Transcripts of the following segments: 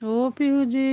ओ पीहू जी।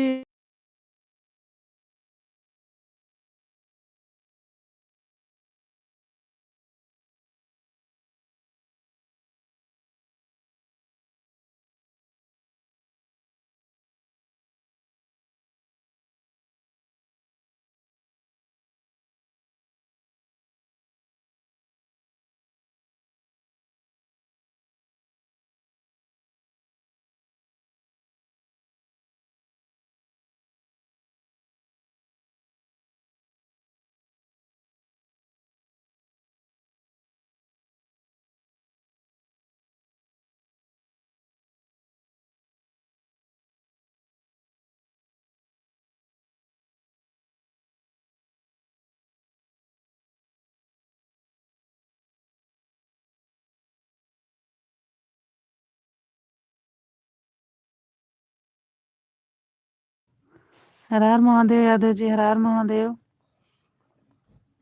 हर हर महादेव यादव जी, हर हर महादेव।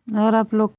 और आप लोग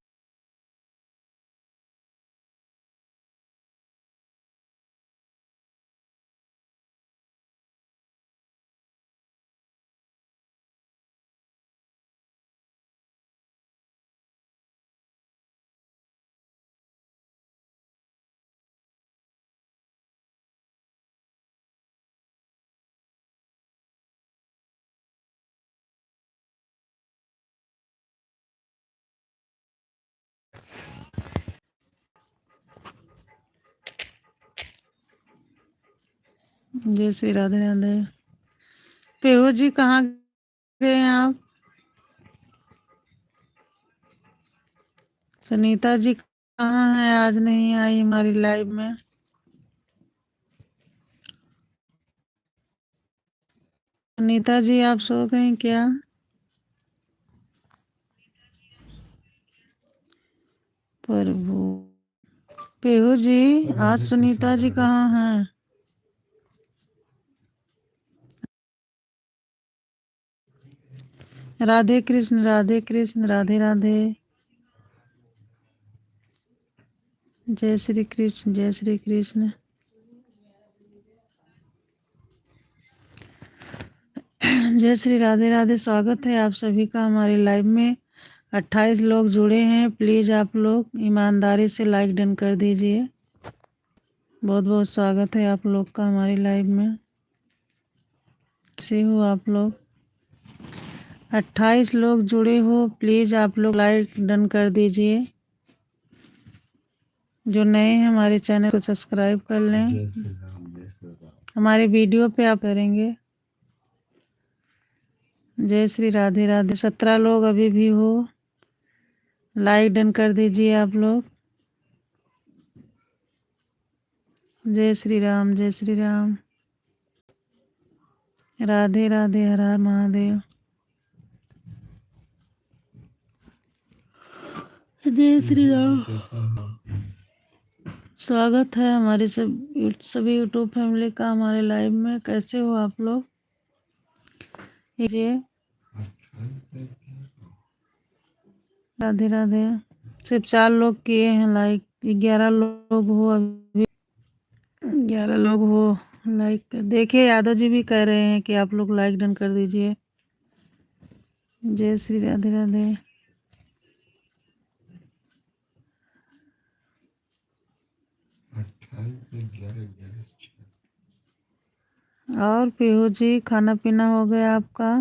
जय श्री राधे राधे। पीहू जी कहाँ गए हैं आप? सुनीता जी कहाँ हैं? आज नहीं आई हमारी लाइव में। सुनीता जी आप सो गई क्या? प्रभु। पीहू जी आज सुनीता जी कहाँ हैं? राधे कृष्ण, राधे कृष्ण, राधे राधे। जय श्री कृष्ण, जय श्री कृष्ण। जय श्री राधे राधे। स्वागत है आप सभी का हमारी लाइव में। 28 लोग जुड़े हैं। प्लीज आप लोग ईमानदारी से लाइक डन कर दीजिए। बहुत बहुत स्वागत है आप लोग का हमारी लाइव में। कैसे हो आप लोग? 28 लोग जुड़े हो, प्लीज आप लोग लाइक डन कर दीजिए। जो नए हैं हमारे चैनल को सब्सक्राइब कर लें। हमारे वीडियो पे आप करेंगे। जय श्री राधे राधे। 17 लोग अभी भी हो, लाइक डन कर दीजिए आप लोग। जय श्री राम, जय श्री राम। राधे राधे, हर हर महादेव। जय श्री राम। स्वागत है हमारे सभी यूट्यूब फैमिली का हमारे लाइव में। कैसे हो आप लोग? ये राधे राधे। सिर्फ 4 लोग किए हैं लाइक। 11 लोग हो अभी। 11 लोग हो लाइक। देखिए यादव जी भी कह रहे हैं कि आप लोग लाइक डन कर दीजिए। जय श्री राधे राधे। और पीहू जी खाना पीना हो गया आपका?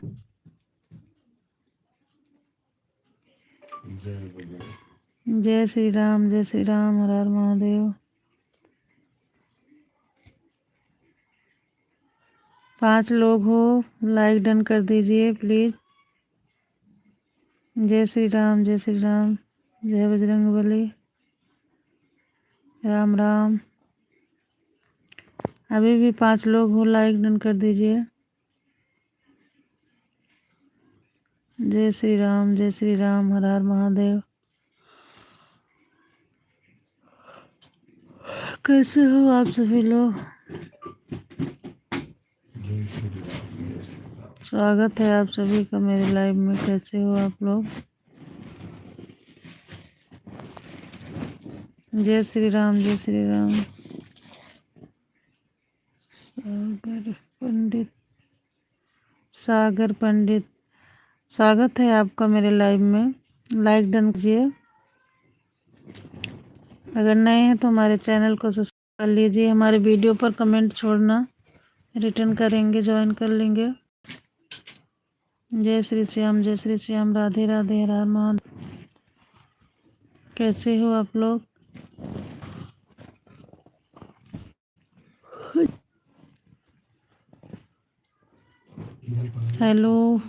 जय श्री राम, जय श्री राम, हर हर महादेव। 5 लोग हो, लाइक डन कर दीजिए प्लीज। जय श्री राम, जय श्री राम। जय बजरंगबली। राम राम। अभी भी 5 लोग हो, लाइक डन कर दीजिए। जय श्री राम, जय श्री राम, हर हर महादेव। कैसे हो आप सभी लोग? स्वागत है आप सभी का मेरे लाइव में। कैसे हो आप लोग? जय श्री राम, जय श्री राम। सागर पंडित, सागर पंडित, स्वागत है आपका मेरे लाइव में। लाइक डन कीजिए। अगर नए हैं तो हमारे चैनल को सब्सक्राइब कर लीजिए। हमारे वीडियो पर कमेंट छोड़ना, रिटर्न करेंगे, ज्वाइन कर लेंगे। जय श्री श्याम, जय श्री श्याम, राधे राधे, हर हर महादेव। कैसे हो आप लोग? हेलो,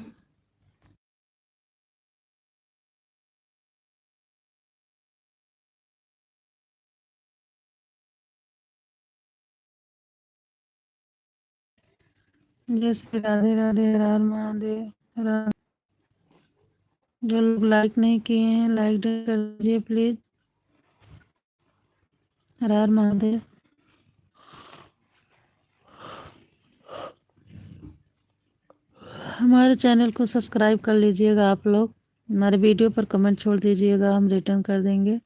जय श्री राधे राधे, हर हर महादेव। जो लोग लाइक नहीं किए हैं, लाइक कर दीजिए प्लीज। हर हर महादेव। हमारे चैनल को सब्सक्राइब कर लीजिएगा आप लोग। हमारे वीडियो पर कमेंट छोड़ दीजिएगा, हम रिटर्न कर देंगे।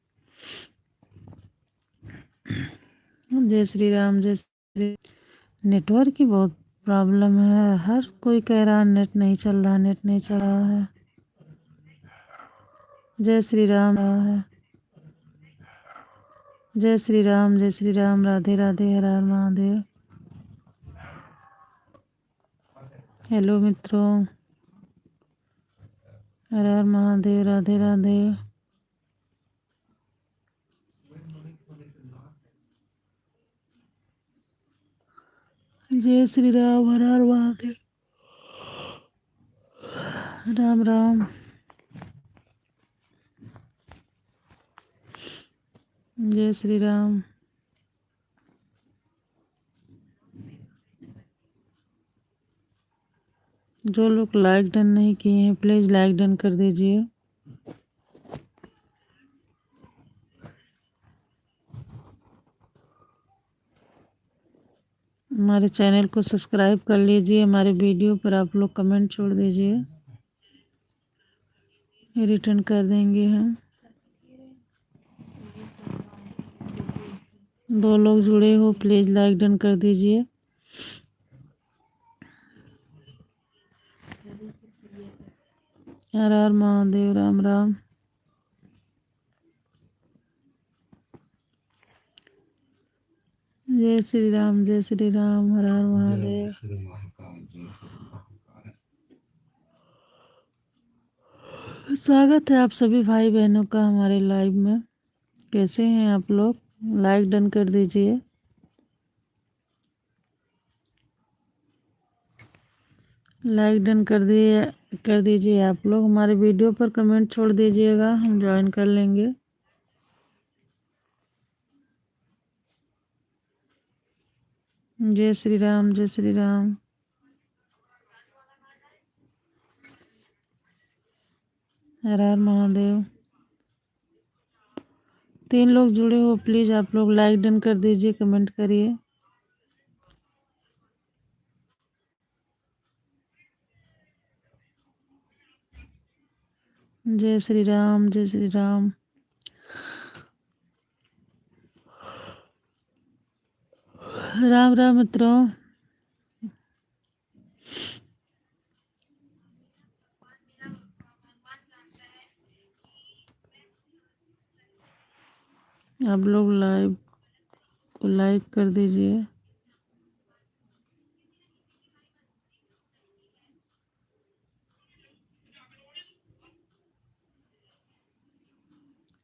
जय श्री राम, जय श्री। नेटवर्क की बहुत प्रॉब्लम है। हर कोई कह रहा नेट नहीं चल रहा, नेट नहीं चल रहा है। जय श्री राम है। जय श्री राम, जय श्री राम, राधे राधे, हर हर महादेव। हेलो मित्रों, हर हर महादेव, राधे राधे। जय श्री राम, हर हर महादेव। राम राम। जय श्री राम। जो लोग लाइक डन नहीं किए हैं, प्लीज लाइक डन कर दीजिए। हमारे चैनल को सब्सक्राइब कर लीजिए। हमारे वीडियो पर आप लोग कमेंट छोड़ दीजिए, रिटर्न कर देंगे हम। 2 लोग जुड़े हो, प्लीज लाइक डन कर दीजिए। हर हर महादेव, राम राम। जय श्री राम, जय श्री राम, हर हर महादेव। स्वागत है आप सभी भाई बहनों का हमारे लाइव में। कैसे हैं आप लोग? लाइक डन कर दीजिए। लाइक डन कर दीजिए आप लोग। हमारे वीडियो पर कमेंट छोड़ दीजिएगा, हम ज्वाइन कर लेंगे। जय श्री राम, जय श्री राम। हर हर महादेव। 3 लोग जुड़े हो, प्लीज आप लोग लाइक डन कर दीजिए, कमेंट करिए। जय श्री राम, जय श्री राम। राम राम मित्रों। आप लोग लाइव को लाइक कर दीजिए।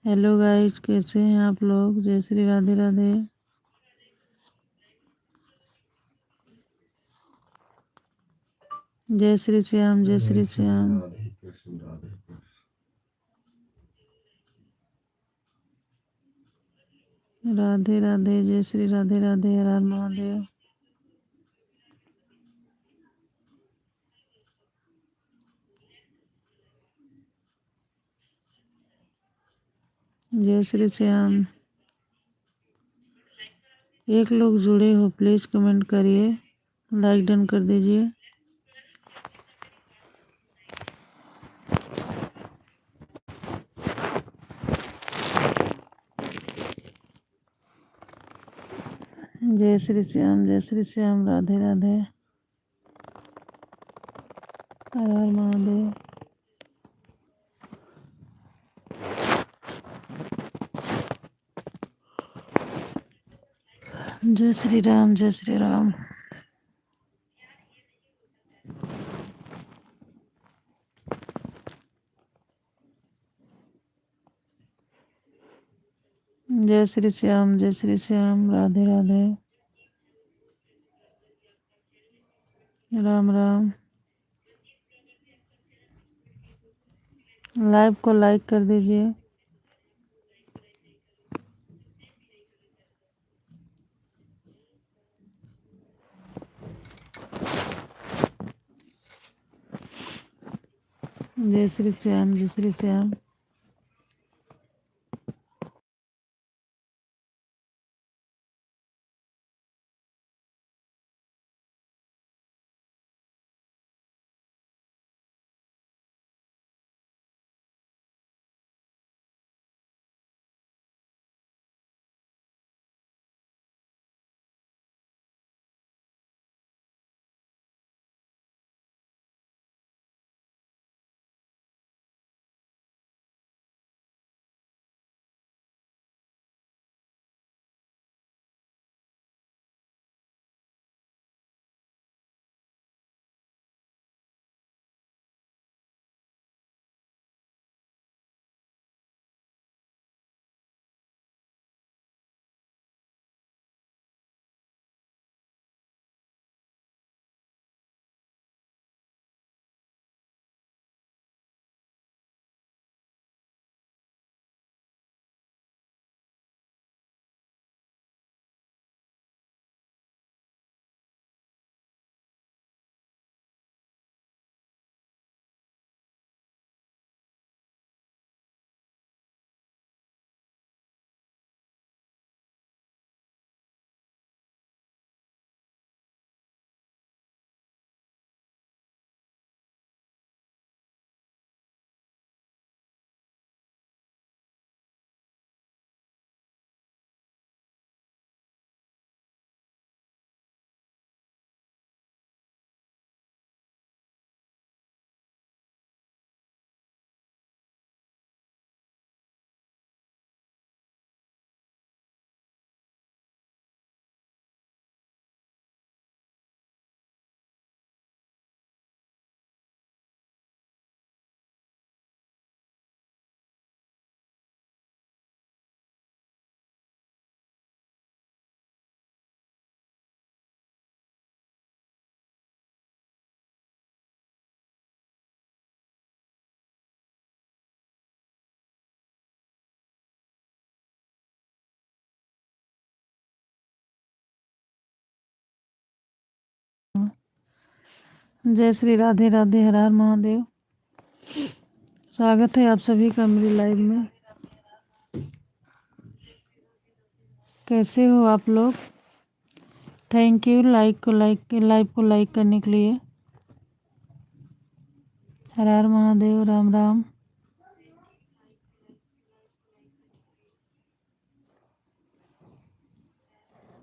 हेलो गाइस, कैसे हैं आप लोग? जय श्री राधे राधे। जय श्री श्याम, जय श्री श्याम। राधे राधे, जय श्री राधे राधे, हर हर महादेव। जय श्री श्याम। 1 लोग जुड़े हो, प्लीज कमेंट करिए, लाइक डन कर दीजिए। जय श्री श्याम, राधे राधे, हर हर महादेव। जय श्री राम, जय श्री राम। जय श्री श्याम, जय श्री श्याम, राधे राधे, राम राम। लाइव को लाइक कर दीजिए। जय श्री श्याम, जय श्री श्याम। जय श्री राधे राधे, हर हर महादेव। स्वागत है आप सभी का मेरी लाइव में। कैसे हो आप लोग? थैंक यू लाइव को लाइक करने के लिए। हर हर महादेव, राम राम।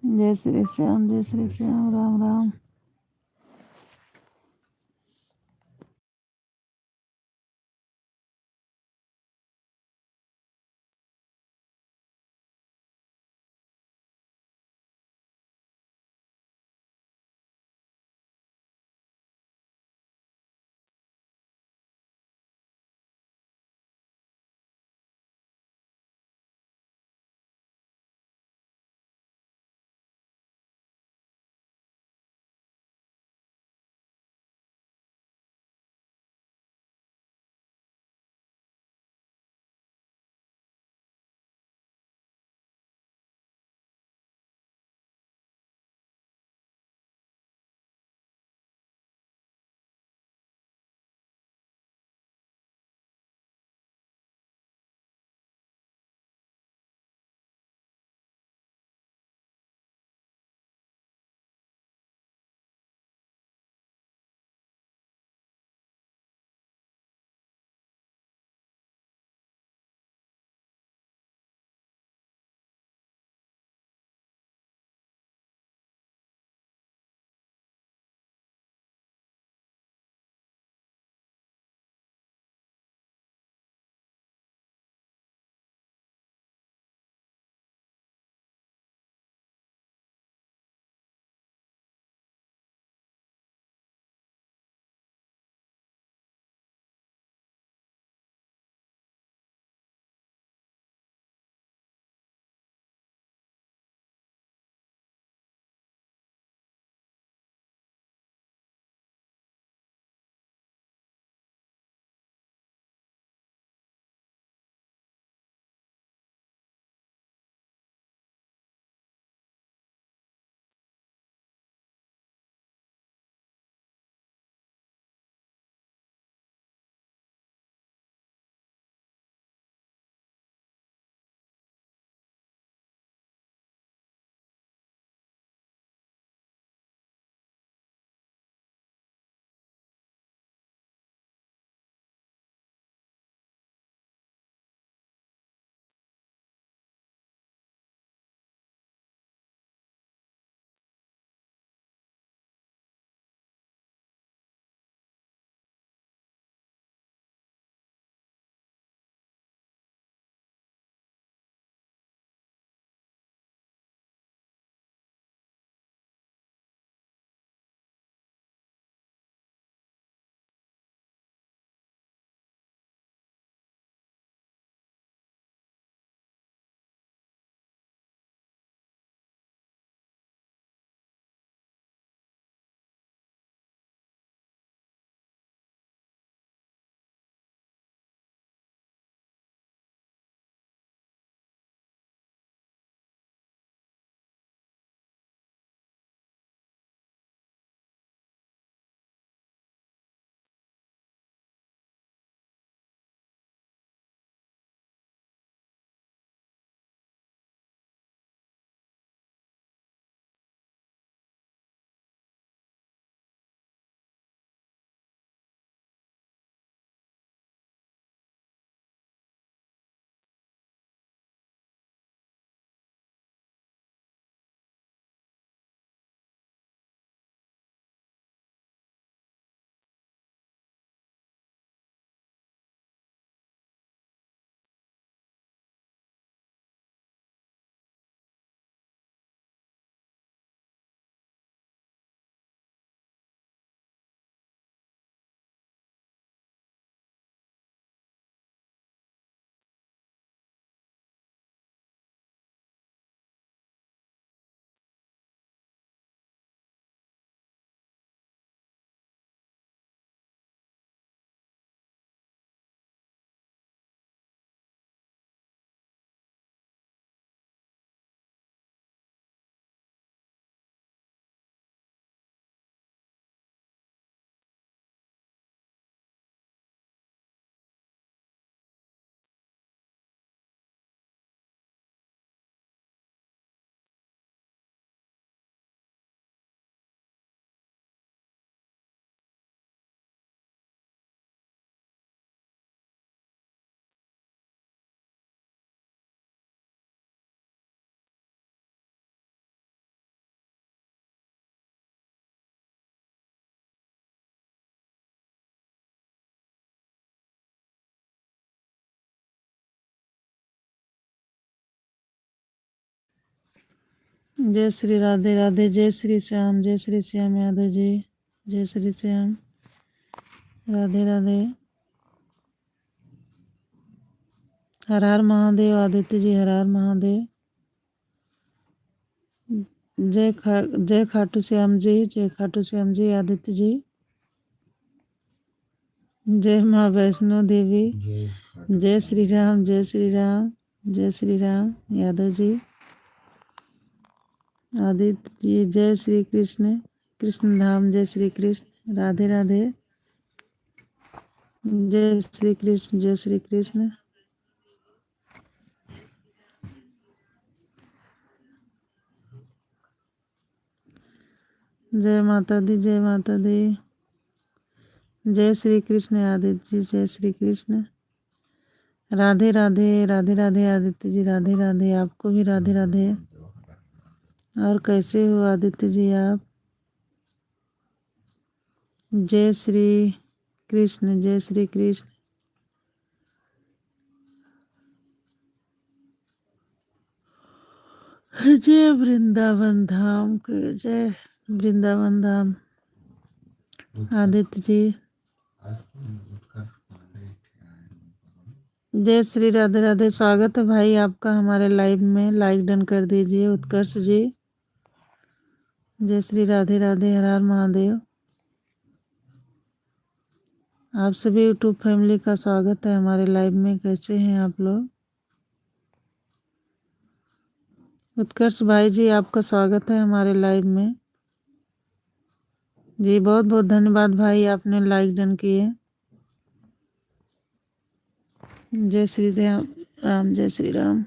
जय श्री श्याम, जय श्री श्याम, राम राम। जय श्री राधे राधे। जय श्री श्याम, जय श्री श्याम यादव जी, जय श्री श्याम, राधे राधे। हर हर महादेव आदित्य जी, हर हर महादेव। जय खाटू श्याम जी, जय खाटू श्याम जी, आदित्य जी। जय माँ वैष्णो देवी। जय श्री राम, जय श्री राम, जय श्री राम यादव जी, आदित्य जी। जय श्री कृष्ण, कृष्ण धाम, जय श्री कृष्ण, राधे राधे। जय श्री कृष्ण, जय श्री कृष्ण। जय माता दी, जय माता दी। जय श्री कृष्ण आदित्य जी, जय श्री कृष्ण, राधे राधे, राधे राधे आदित्य जी, राधे राधे। आपको भी राधे राधे। और कैसे हो आदित्य जी आप? जय श्री कृष्ण, जय श्री कृष्ण। जय वृंदावन धाम के, जय वृंदावन धाम आदित्य जी। जय श्री राधे राधे। स्वागत है भाई आपका हमारे लाइव में। लाइक डन कर दीजिए उत्कर्ष जी। जय श्री राधे राधे, हर हर महादेव। आप सभी यूट्यूब फैमिली का स्वागत है हमारे लाइव में। कैसे हैं आप लोग? उत्कर्ष भाई जी, आपका स्वागत है हमारे लाइव में जी। बहुत बहुत धन्यवाद भाई, आपने लाइक डन किए। जय श्री राम, जय श्री राम।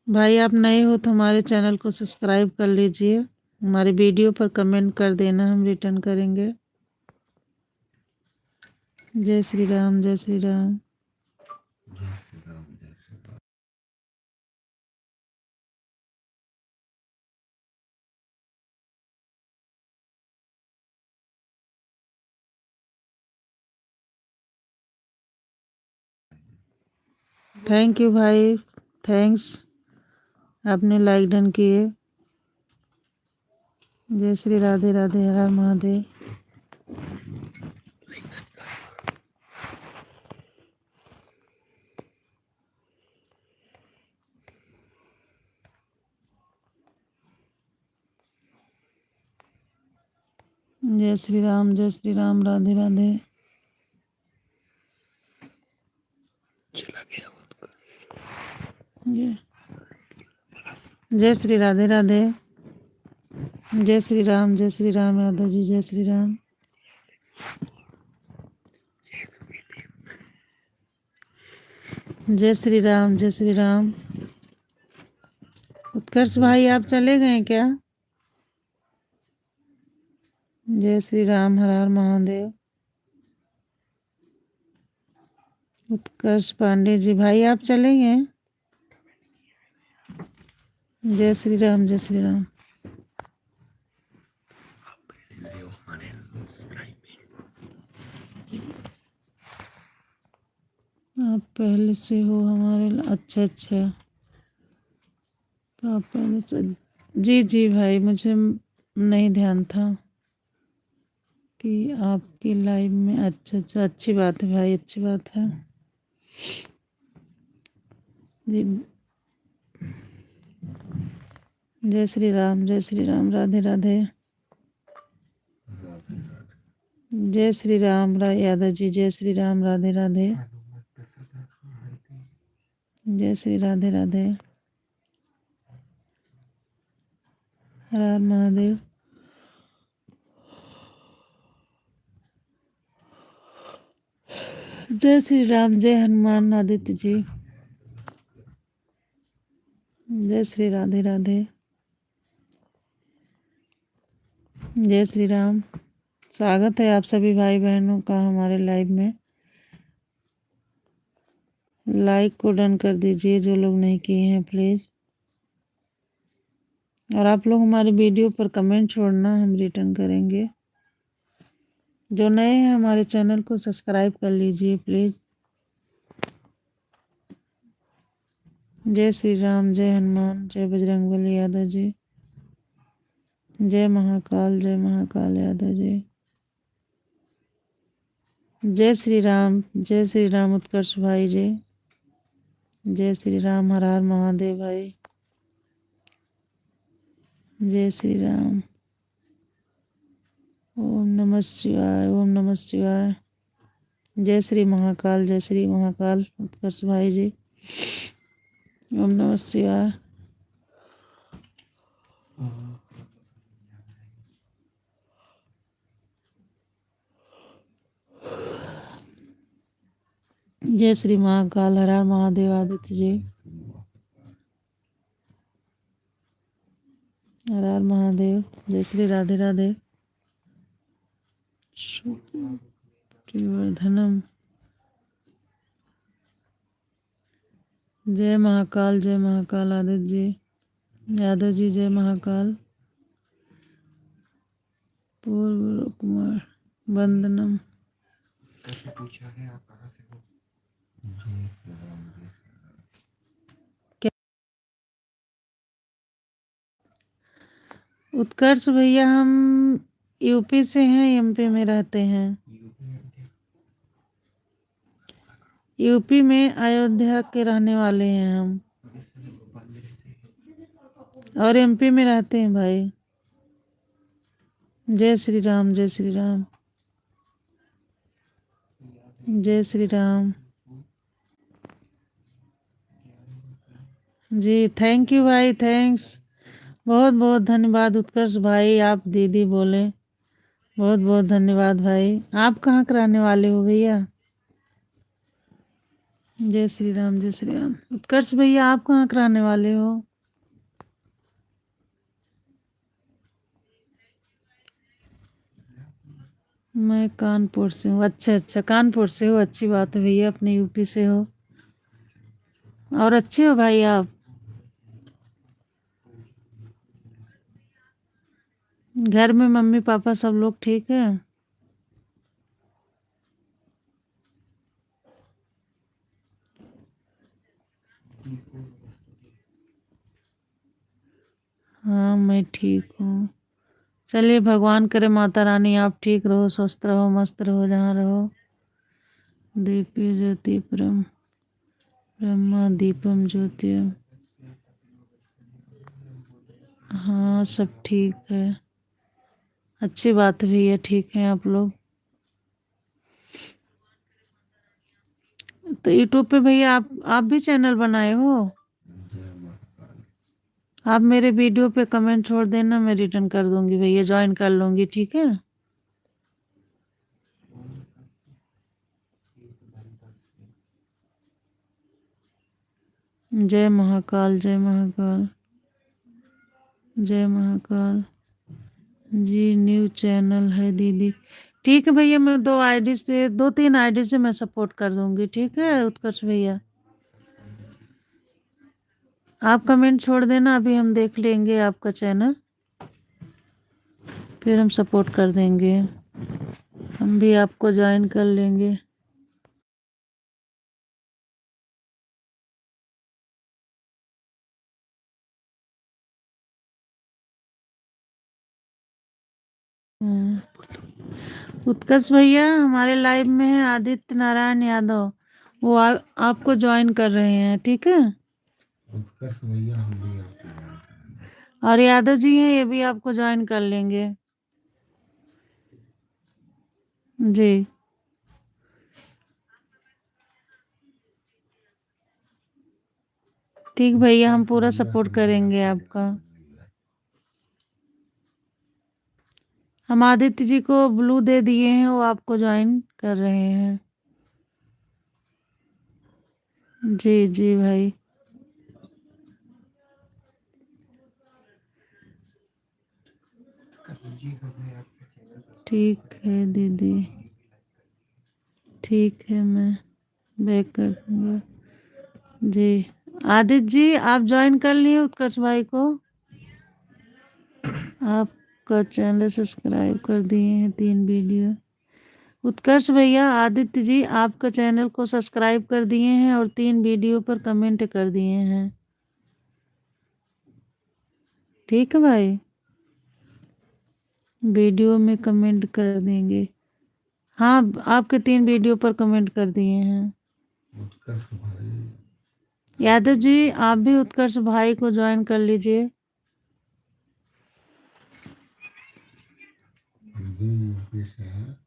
भाई आप नए हो तो हमारे चैनल को सब्सक्राइब कर लीजिए। हमारे वीडियो पर कमेंट कर देना, हम रिटर्न करेंगे। जय श्री राम, जय श्री राम। थैंक यू भाई, थैंक्स, आपने लाइक डन किए। जय श्री राधे राधे, हर हर महादेव। जय श्री राम, जय श्री राम, राधे राधे। जय श्री राधे राधे। जय श्री राम, जय श्री राम यादव जी, जय श्री राम। जय श्री राम, जय श्री राम। उत्कर्ष भाई आप चले गए क्या? जय श्री राम, हर हर महादेव। उत्कर्ष पांडे जी भाई आप चले गए? जय श्री राम, जय श्री राम। आप पहले से हो हमारे। अच्छा अच्छा, तो आप पहले से। जी जी भाई, मुझे नहीं ध्यान था कि आपकी लाइव में। अच्छा अच्छा, अच्छी बात है भाई, अच्छी बात है जी। जय श्री राम, जय श्री राम, राधे राधे। जय श्री राम यादव जी, जय श्री राम, राधे राधे। जय श्री राधे राधे, हर हर महादेव। जय श्री राम, जय हनुमान आदित्य जी। जय श्री राधे राधे। जय श्री राम। स्वागत है आप सभी भाई बहनों का हमारे लाइव में। लाइक को डन कर दीजिए जो लोग नहीं किए हैं प्लीज़। और आप लोग हमारे वीडियो पर कमेंट छोड़ना, हम रिटर्न करेंगे। जो नए हैं हमारे चैनल को सब्सक्राइब कर लीजिए प्लीज़। जय श्री राम, जय हनुमान, जय बजरंगबली यादव जी, जय महाकाल यादव जी। जय श्री राम उत्कर्ष भाई जी, जय श्री राम हर हर महादेव भाई, जय श्री राम। ओम नमः शिवाय, ओम नमः शिवाय। जय श्री महाकाल उत्कर्ष भाई जी, ओम नमः शिवाय। जय श्री महाकाल हर हर महादेव आदित्य जी, हर हर महादेव। जय श्री राधे राधे वर्धनम। जय महाकाल आदित्य जी, यादव जी, जय महाकाल। पूर्व कुमार वंदनम। उत्कर्ष भैया हम यूपी से हैं, एमपी में रहते हैं। यूपी में अयोध्या के रहने वाले हैं हम, और एमपी में रहते हैं भाई। जय श्री राम, जय श्री राम, जय श्री राम जी। थैंक यू भाई, थैंक्स, बहुत बहुत धन्यवाद उत्कर्ष भाई। आप दीदी बोले, बहुत बहुत धन्यवाद भाई। आप कहाँ के रहने वाले हो भैया? जय श्री राम, जय श्री राम। उत्कर्ष भैया आप कहाँ के रहने वाले हो? मैं कानपुर से हूँ। अच्छा अच्छा, कानपुर से हो, अच्छी बात है भैया, अपने यूपी से हो। और अच्छे हो भाई आप? घर में मम्मी पापा सब लोग ठीक है? हाँ मैं ठीक हूँ। चलिए, भगवान करे माता रानी आप ठीक रहो, स्वस्थ रहो, मस्त रहो जहाँ रहो। दीप्य ज्योति परम ब्रह्मा दीपम ज्योति। हाँ सब ठीक है, अच्छी बात है भैया, ठीक है आप लोग। तो यूट्यूब पे भैया आप भी चैनल बनाए हो? आप मेरे वीडियो पे कमेंट छोड़ देना, मैं रिटर्न कर दूंगी भैया, ज्वाइन कर लूंगी, ठीक है? जय महाकाल, जय महाकाल, जय महाकाल जी। न्यू चैनल है दीदी, ठीक है भैया, मैं 2 आईडी से 2-3 आईडी से मैं सपोर्ट कर दूंगी, ठीक है उत्कर्ष भैया? आप कमेंट छोड़ देना, अभी हम देख लेंगे आपका चैनल, फिर हम सपोर्ट कर देंगे, हम भी आपको ज्वाइन कर लेंगे। उत्कर्ष भैया हमारे लाइव में है आदित्य नारायण यादव, वो आपको ज्वाइन कर रहे हैं, ठीक है? उत्कर्ष भैया हम भी आपको ज्वाइन करेंगे। और यादव जी हैं, ये भी आपको ज्वाइन कर लेंगे जी। ठीक भैया, हम पूरा सपोर्ट करेंगे आपका। हम आदित्य जी को ब्लू दे दिए हैं, वो आपको ज्वाइन कर रहे हैं। जी जी भाई, ठीक है दीदी, ठीक है, मैं बैक कर दूंगा जी। आदित्य जी आप ज्वाइन कर लिए उत्कर्ष भाई को, आपका चैनल सब्सक्राइब कर दिए हैं 3 वीडियो। उत्कर्ष भैया आदित्य जी आपका चैनल को सब्सक्राइब कर दिए हैं और 3 वीडियो पर कमेंट कर दिए हैं। ठीक है भाई, वीडियो में कमेंट कर देंगे। हाँ, आपके 3 वीडियो पर कमेंट कर दिए हैं। उत्कर्ष भाई, यादव जी आप भी उत्कर्ष भाई को ज्वाइन कर लीजिए। हम भी यूपी से हैं।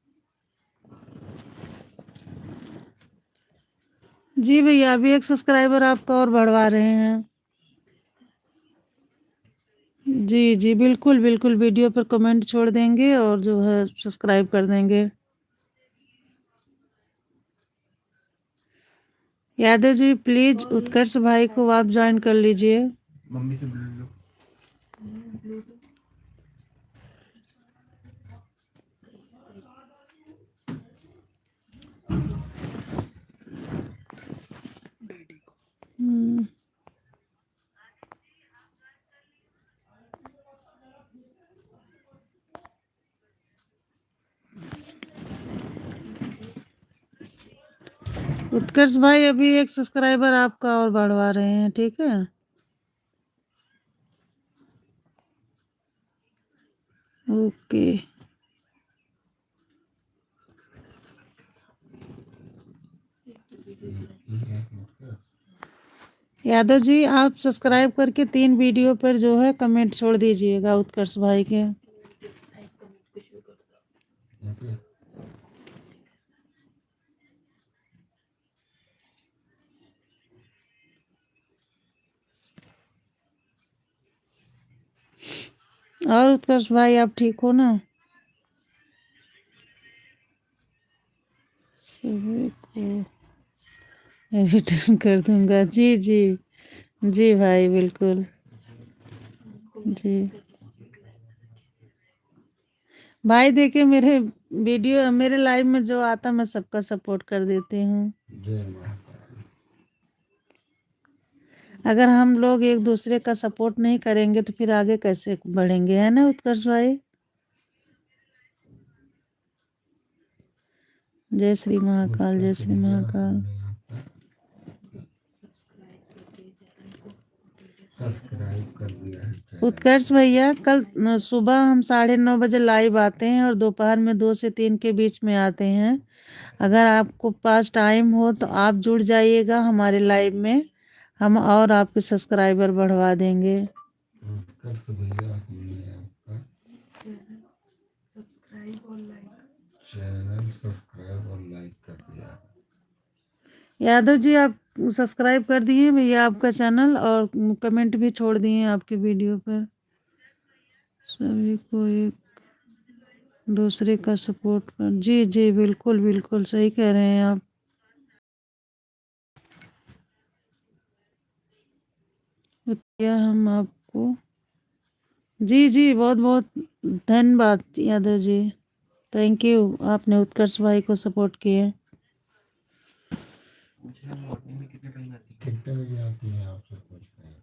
जी भैया, अभी एक सब्सक्राइबर आपका और बढ़वा रहे हैं। जी जी, बिल्कुल बिल्कुल, वीडियो पर कमेंट छोड़ देंगे और जो है सब्सक्राइब कर देंगे। यादव जी प्लीज उत्कर्ष भाई को आप ज्वाइन कर लीजिए। मम्मी से बोल लो। हम्म, उत्कर्ष भाई अभी एक सब्सक्राइबर आपका और बढ़वा रहे हैं, ठीक है। ओके। यादव जी आप सब्सक्राइब करके 3 वीडियो पर जो है कमेंट छोड़ दीजिएगा उत्कर्ष भाई के। और उत्कर्ष भाई आप ठीक हो ना? सभी को रिटर्न कर दूंगा। जी जी जी भाई, बिल्कुल जी भाई। देखिए मेरे वीडियो, मेरे लाइव में जो आता मैं सबका सपोर्ट कर देती हूँ। जय महाकाल। अगर हम लोग एक दूसरे का सपोर्ट नहीं करेंगे तो फिर आगे कैसे बढ़ेंगे, है ना उत्कर्ष भाई? जय श्री महाकाल, जय श्री महाकाल। सब्सक्राइब कर दिया है चैनल। उत्कर्ष भैया कल सुबह हम 9:30 बजे लाइव आते हैं और दोपहर में 2 से 3 के बीच में आते हैं। अगर आपको पास टाइम हो तो आप जुड़ जाइएगा हमारे लाइव में, हम और आपके सब्सक्राइबर बढ़वा देंगे। उत्कर्ष भैया हमने आपका चैनल सब्सक्राइब और लाइक कर दिया। यादव जी आप सब्सक्राइब कर दिए भैया आपका चैनल और कमेंट भी छोड़ दिए आपके वीडियो पर। सभी को एक दूसरे का सपोर्ट कर। जी जी, बिल्कुल बिल्कुल सही कह रहे हैं आप। बताइए हम आपको। जी जी, बहुत बहुत धन्यवाद यादव जी, थैंक यू, आपने उत्कर्ष भाई को सपोर्ट किए। कितने बजे आती है आप सपोर्ट करें?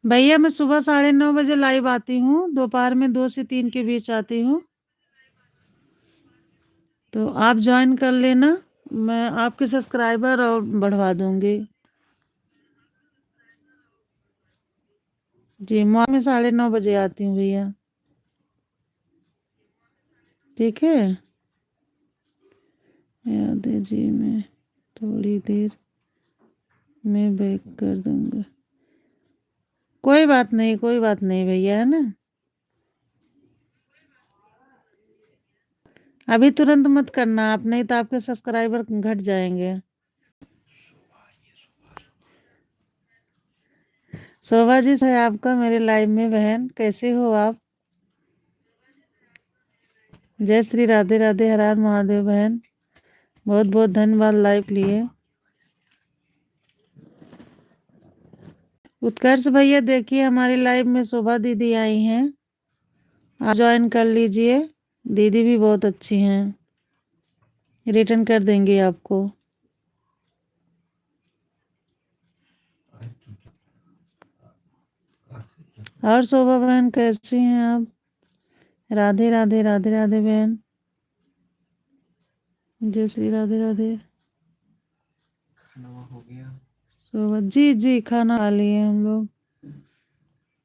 भैया मैं सुबह 9:30 बजे लाइव आती हूँ, दोपहर में 2 से 3 के बीच आती हूँ, तो आप ज्वाइन कर लेना, मैं आपके सब्सक्राइबर और बढ़वा दूंगी। जी मॉर्निंग में 9:30 बजे आती हूँ भैया, ठीक है। यादव जी मैं थोड़ी देर में बैक कर दूंगा। कोई बात नहीं, कोई बात नहीं भैया, है ना। अभी तुरंत मत करना आप, नहीं तो आपके सब्सक्राइबर घट जाएंगे। शोभा जी है आपका मेरे लाइव में, बहन कैसे हो आप? जय श्री राधे राधे, हर हर महादेव बहन, बहुत बहुत धन्यवाद लाइव के लिए। उत्कर्ष भैया देखिए हमारे लाइव में शोभा दीदी आई हैं, आप ज्वाइन कर लीजिए, दीदी भी बहुत अच्छी हैं, रिटर्न कर देंगे आपको। और शोभा बहन कैसी हैं आप? राधे राधे राधे राधे बहन, जय श्री राधे राधे। शोभा जी जी खाना खा लिए हम लोग।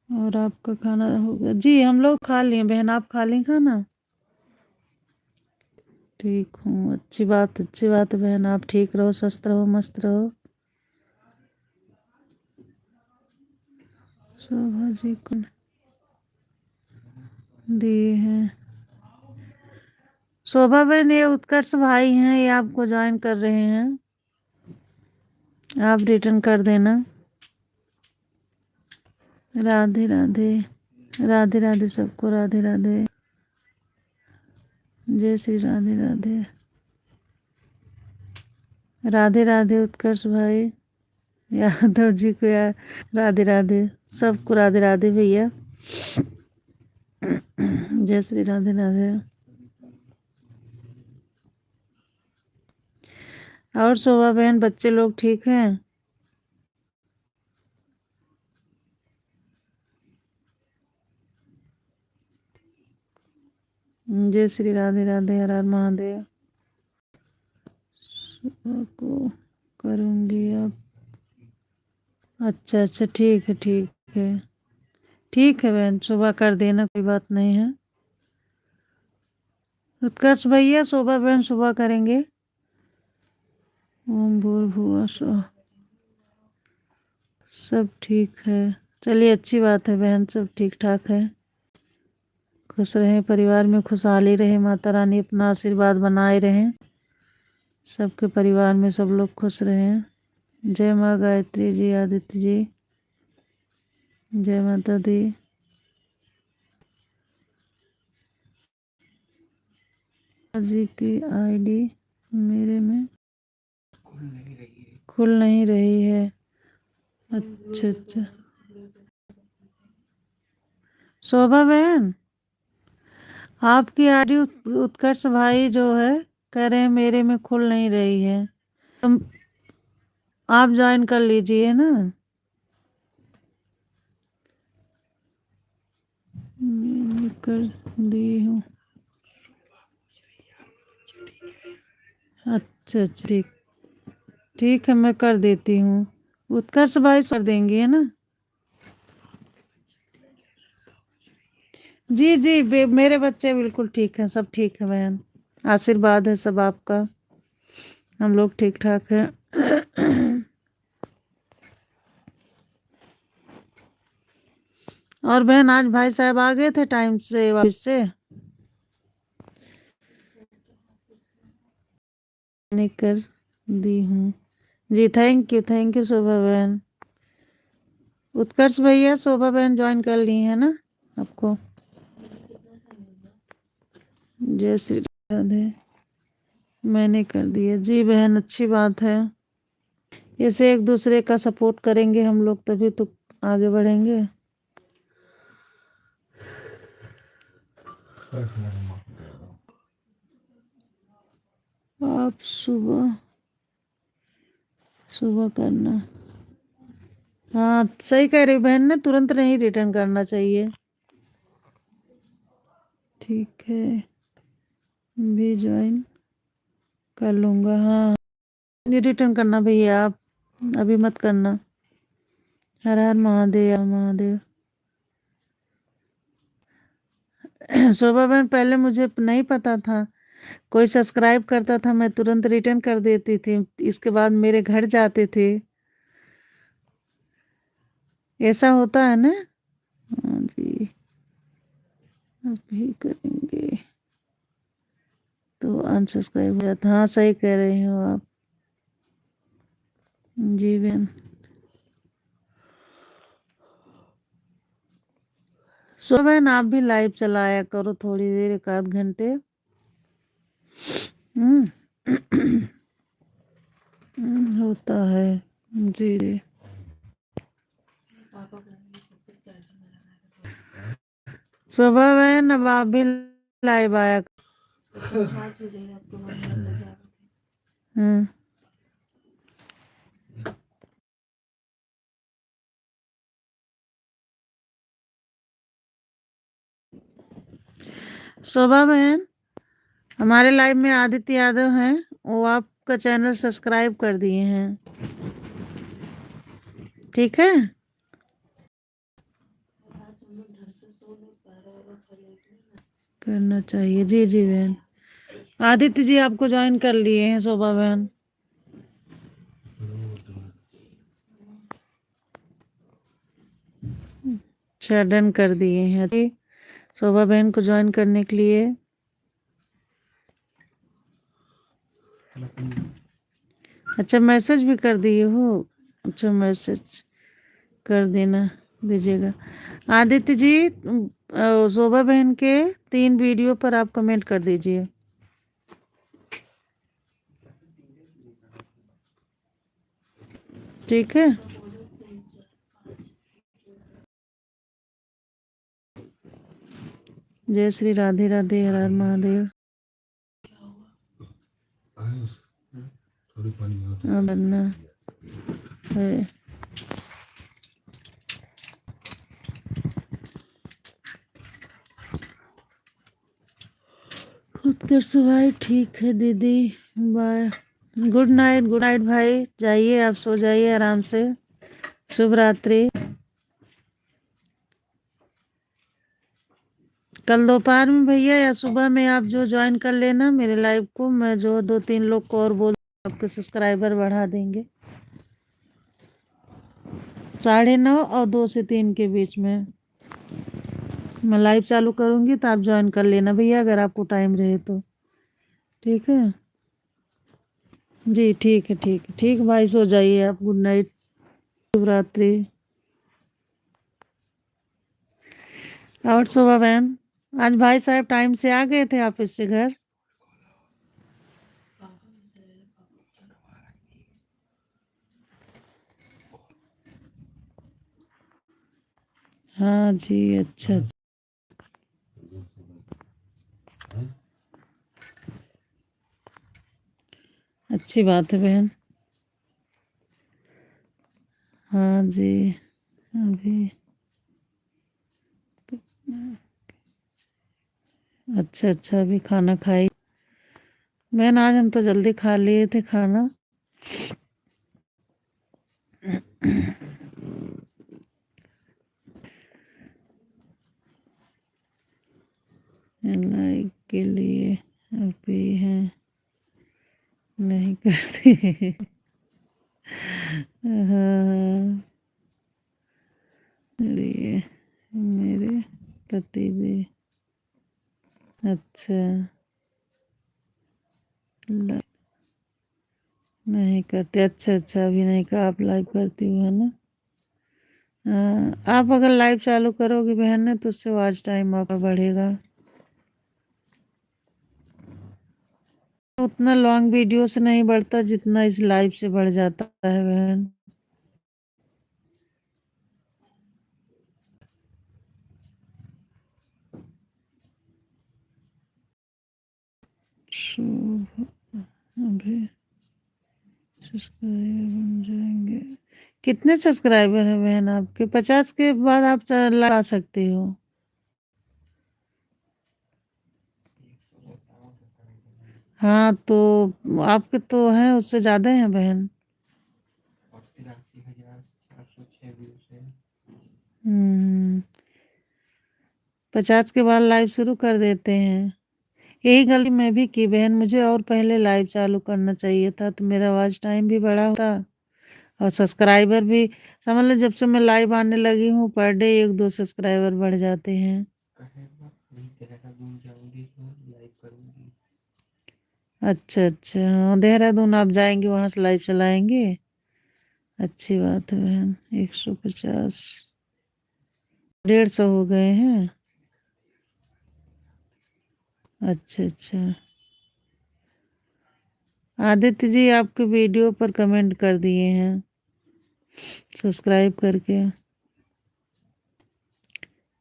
और आपका खाना हो गया? जी हम लोग खा लिए बहन, आप खा ली खाना? ठीक हूँ, अच्छी बात है बहन, आप ठीक रहो, स्वस्थ रहो, मस्त रहो। शोभा जी को दिए हैं। शोभा बहन ये उत्कर्ष भाई हैं, ये आपको ज्वाइन कर रहे हैं, आप रिटर्न कर देना। राधे राधे, राधे राधे सबको, राधे राधे, जय श्री राधे राधे, राधे राधे उत्कर्ष भाई, यादव जी को यार राधे राधे, सबको राधे राधे भैया, जय श्री राधे राधे। और शोभा बहन बच्चे लोग ठीक हैं? जय श्री राधे राधे, हर हर महादेव। सुबह को करूँगी अब। अच्छा अच्छा ठीक है ठीक है, ठीक है बहन, सुबह कर देना, कोई बात नहीं है। उत्कर्ष भैया शोभा बहन सुबह करेंगे। ओम भूर्भुवः स्वः। सब ठीक है, चलिए अच्छी बात है बहन, सब ठीक ठाक है। खुश रहें, परिवार में खुशहाली रहे, माता रानी अपना आशीर्वाद बनाए रहें, सबके परिवार में सब लोग खुश रहें। जय माँ गायत्री जी, आदित्य जी, जय माता दी। जी की आईडी मेरे में खुल नहीं रही है। अच्छा अच्छा शोभा बहन, आपकी आईडी उत्कर्ष भाई जो है कह रहे हैं मेरे में खुल नहीं रही है, तुम आप ज्वाइन कर लीजिए ना। मैंने कर दी हूँ। अच्छा अच्छा ठीक, ठीक है मैं कर देती हूँ, उत्कर्ष भाई कर देंगे है ना? जी जी मेरे बच्चे बिल्कुल ठीक हैं, सब ठीक है बहन, आशीर्वाद है सब आपका, हम लोग ठीक ठाक हैं। और बहन आज भाई साहब आ गए थे टाइम से वापस से? नहीं कर दी हूँ जी, थैंक यू शोभा बहन। उत्कर्ष भैया शोभा बहन ज्वाइन कर ली है ना आपको? जय श्री राधे, मैंने कर दिया जी बहन, अच्छी बात है, ऐसे एक दूसरे का सपोर्ट करेंगे हम लोग तभी तो आगे बढ़ेंगे। आप सुबह सुबह करना, हाँ सही कह रही बहन ने, तुरंत नहीं रिटर्न करना चाहिए। ठीक है भी ज्वाइन कर लूँगा, हाँ नहीं रिटर्न करना भैया आप, अभी मत करना। हर हर महादेव महादेव। शोभा बहन पहले मुझे नहीं पता था, कोई सब्सक्राइब करता था मैं तुरंत रिटर्न कर देती थी, इसके बाद मेरे घर जाते थे, ऐसा होता है ना? हाँ जी अभी करेंगे तो अनसब्सक्राइब हो जाता, हाँ सही कह रहे हो आप जी बहन। सो बहन आप भी लाइव चलाया करो थोड़ी देर, एक आध घंटे। होता है जी जी। सुबह बहन अब आप भी लाइव आया। हम्म शोभा बहन हमारे लाइव में आदित्य यादव हैं, वो आपका चैनल सब्सक्राइब कर दिए हैं। ठीक है। करना चाहिए। जी जी बहन। आदित्य जी आपको ज्वाइन कर लिए हैं शोभा बहन। अच्छा डन कर दिए हैं जी शोभा बहन को ज्वाइन करने के लिए। अच्छा मैसेज भी कर दिए हो। अच्छा मैसेज कर देना दीजिएगा। आदित्य जी शोभा बहन के 3 वीडियो पर आप कमेंट कर दीजिए। ठीक है। जय श्री राधे राधे हर हर महादेव। थोड़ी पानी और बनना है। उत्कर्ष भाई ठीक है दीदी बाय। गुड नाइट भाई। जाइए आप सो जाइए आराम से। शुभ रात्रि। कल दोपहर में भैया या सुबह में आप जो ज्वाइन कर लेना मेरे लाइव को, मैं जो 2-3 लोग को और बोल आपके सब्सक्राइबर बढ़ा देंगे। 9:30 और 2 से 3 के बीच में मैं लाइव चालू करूंगी, तो आप ज्वाइन कर लेना भैया अगर आपको टाइम रहे तो। ठीक है जी। ठीक है ठीक है ठीक भाई सो जाइए आप। Good night. शुभ रात्रि। और शोभा बहन आज भाई साहब टाइम से आ गए थे ऑफिस से घर। हाँ जी अच्छा। अच्छी बात है बहन। हाँ जी अभी अच्छा अच्छा अभी खाना खाई बहन। आज हम तो जल्दी खा लिए थे खाना। लाइक के लिए अभी है नहीं करती। हाँ लिए मेरे पति भी अच्छा लाइक नहीं करते। अच्छा अच्छा अभी नहीं कहा आप लाइव करती हो है ना। आप अगर लाइव चालू करोगे बहन ने तो उससे वॉच टाइम आपका बढ़ेगा। उतना लॉन्ग वीडियो से नहीं बढ़ता जितना इस लाइव से बढ़ जाता है बहन। शुभ अभी सब्सक्राइबर बन जाएंगे। कितने सब्सक्राइबर है बहन आपके? 50 के बाद आप ला सकते हो। हाँ तो आपके तो हैं उससे ज्यादा हैं बहन। 50 के बाद लाइव शुरू कर देते हैं। यही गलती मैं भी की बहन, मुझे और पहले लाइव चालू करना चाहिए था तो मेरा वॉच टाइम भी बढ़ा होता और सब्सक्राइबर भी। समझ लो जब से मैं लाइव आने लगी हूँ पर डे 1-2 सब्सक्राइबर बढ़ जाते हैं। अच्छा अच्छा हाँ देहरादून आप जाएंगे वहां से लाइव चलाएंगे। अच्छी बात है बहन। 150 150 हो गए हैं। अच्छा अच्छा आदित्य जी आपके वीडियो पर कमेंट कर दिए हैं सब्सक्राइब करके।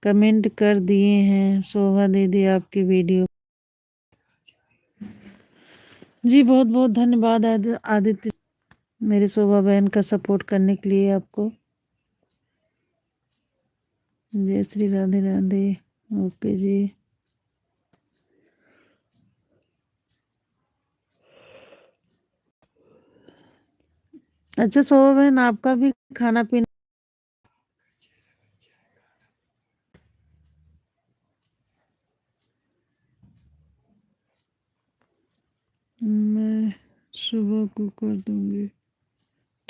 कमेंट कर दिए हैं शोभा दीदी आपकी वीडियो। जी बहुत बहुत धन्यवाद आदित्य मेरी शोभा बहन का सपोर्ट करने के लिए आपको। जय श्री राधे राधे। ओके जी। अच्छा शोभा बहन आपका भी खाना पीना सुबह को कर दूंगी।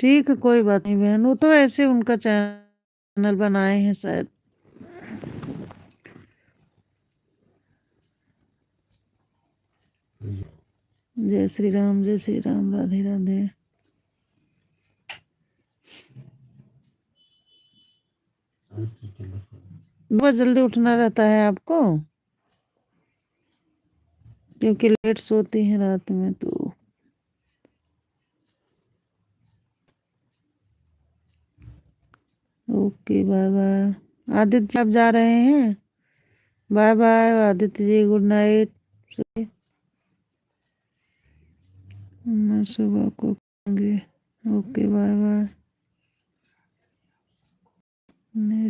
ठीक है, कोई बात नहीं बहन, वो तो ऐसे उनका चैनल बनाए हैं शायद। जय श्री राम, जय श्री राम, राधे राधे। अच्छा चलो बहुत जल्दी उठना रहता है आपको, क्योंकि लेट सोती हैं रात में तो। Okay, bye bye. आदित्य आप जा रहे हैं? बाय बाय आदित्य जी, गुड नाइट। मैं सुबह को करूंगी। Okay, bye bye.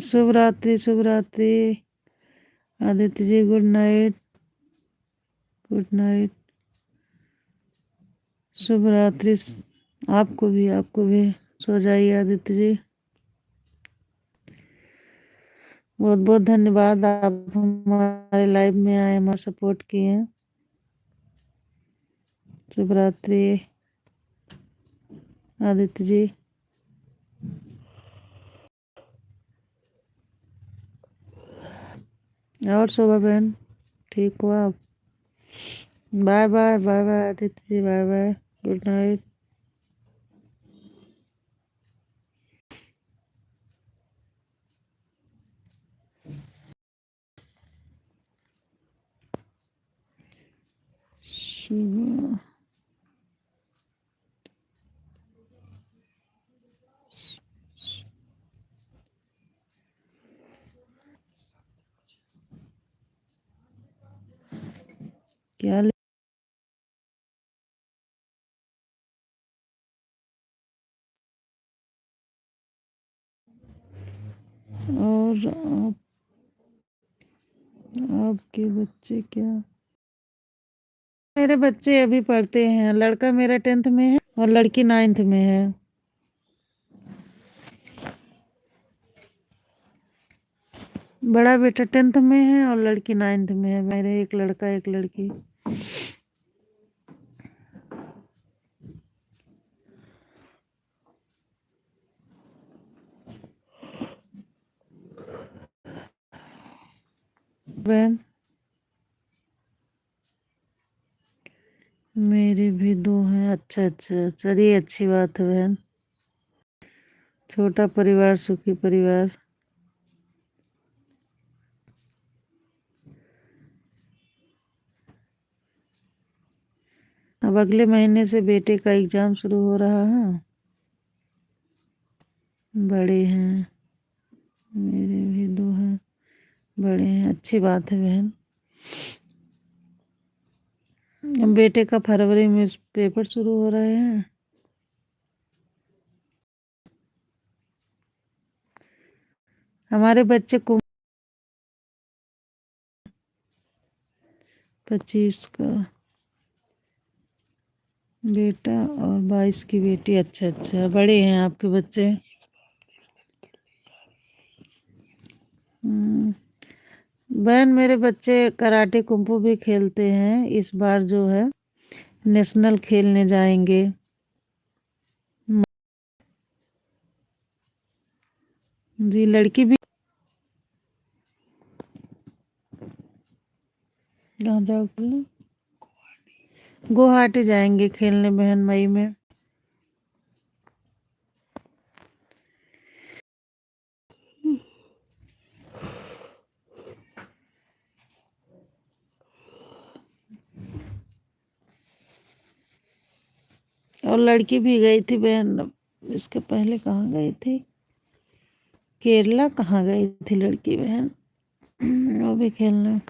शुभ रात्रि, शुभ रात्रि Aditya ji, good night, good night, शुभ रात्रि। आपको भी, आपको भी। सो जाइए आदित्य जी। बहुत बहुत धन्यवाद, आप हमारे लाइव में आए, हमारा सपोर्ट किए। शुभ रात्रि आदित्य जी। और शोभा बहन, ठीक हो आप? Bye bye, bye bye Aditya ji, bye bye, good night. सुबह क्या और आपके बच्चे क्या? मेरे बच्चे अभी पढ़ते हैं, लड़का मेरा 10th में है और लड़की 9th में है। बड़ा बेटा 10th में है और लड़की 9th में है। मेरे एक लड़का एक लड़की। बहन मेरे भी 2 हैं। अच्छा अच्छा, चलिए अच्छी बात है बहन। छोटा परिवार सुखी परिवार। अब अगले महीने से बेटे का एग्जाम शुरू हो रहा है। बड़े हैं, मेरे भी 2 हैं, बड़े हैं, अच्छी बात है बहन। बेटे का फरवरी में पेपर शुरू हो रहे हैं। हमारे बच्चे को 25 का बेटा और 22 की बेटी। अच्छा अच्छा, बड़े हैं आपके बच्चे। बहन मेरे बच्चे कराटे कुंफू भी खेलते हैं। इस बार जो है नेशनल खेलने जाएंगे। जी, लड़की भी। कहाँ जाओ खेलने? गुवाहाटी जाएंगे खेलने बहन, मई में। और लड़की भी गई थी बहन, इसके पहले कहाँ गई थी? केरला कहाँ गई थी लड़की बहन। वो भी खेलना।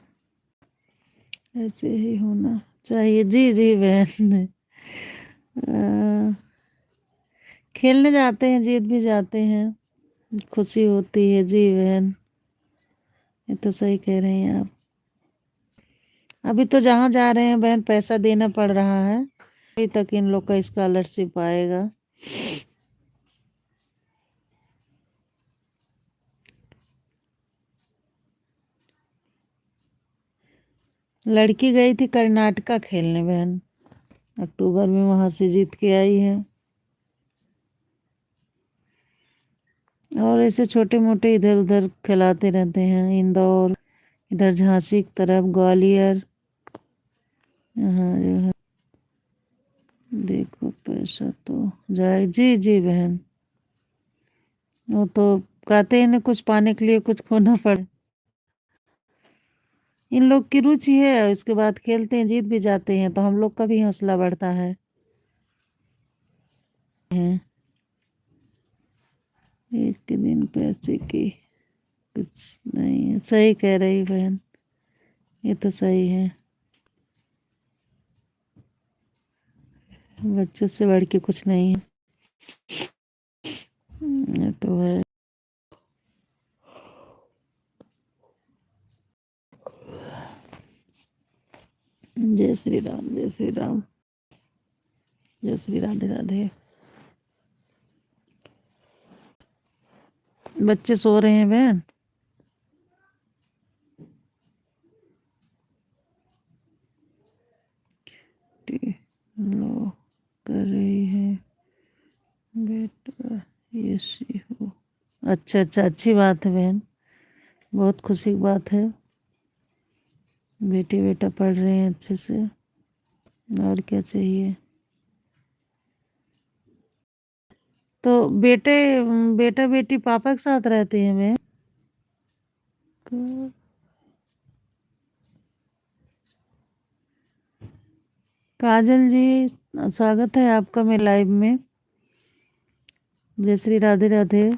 ऐसे ही होना चाहिए। जी जी बहन। अ, खेलने जाते हैं, जीत भी जाते हैं, खुशी होती है। जी बहन, ये तो सही कह रही हैं आप। अभी तो जहाँ जा रहे हैं बहन पैसा देना पड़ रहा है, अभी तक इन लोग का स्कॉलरशिप आएगा। लड़की गई थी कर्नाटका खेलने बहन। अक्टूबर में वहां से जीत के आई है। और ऐसे छोटे मोटे इधर उधर खिलाते रहते हैं, इंदौर, इधर झांसी की तरफ, ग्वालियर। यहाँ जो है देखो पैसा तो जाए। जी जी बहन, वो तो कहते हैं ना, कुछ पाने के लिए कुछ खोना पड़े। इन लोग की रुचि है, उसके बाद खेलते हैं, जीत भी जाते हैं, तो हम लोग का भी हौसला बढ़ता है। एक दिन पैसे की कुछ नहीं है। सही कह रही बहन, ये तो सही है। बच्चों से बढ़ के कुछ नहीं है। ये तो है। जय श्री राम, जय श्री राम, जय श्री राधे राधे। बच्चे सो रहे हैं बहन। लो कर रही है बेटा, ये सी हो। अच्छा अच्छा, अच्छी बात है बहन, बहुत खुशी की बात है। बेटी बेटा पढ़ रहे हैं अच्छे से, और क्या चाहिए। तो बेटे, बेटा बेटी पापा के साथ रहते हैं बहन। काजल जी, स्वागत है आपका मेरे लाइव में। जय श्री राधे राधे।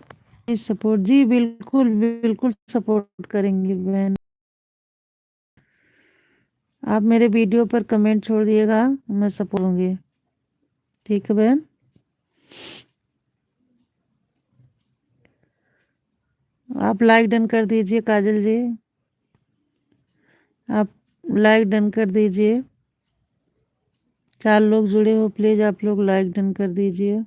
सपोर्ट जी, बिल्कुल बिल्कुल सपोर्ट करेंगे बहन। आप मेरे वीडियो पर कमेंट छोड़ दिएगा, मैं सपोर्ट करूंगी। ठीक है बहन। आप लाइक डन कर दीजिए काजल जी, आप लाइक डन कर दीजिए। 4 लोग जुड़े हो, प्लीज आप लोग लाइक डन कर दीजिए।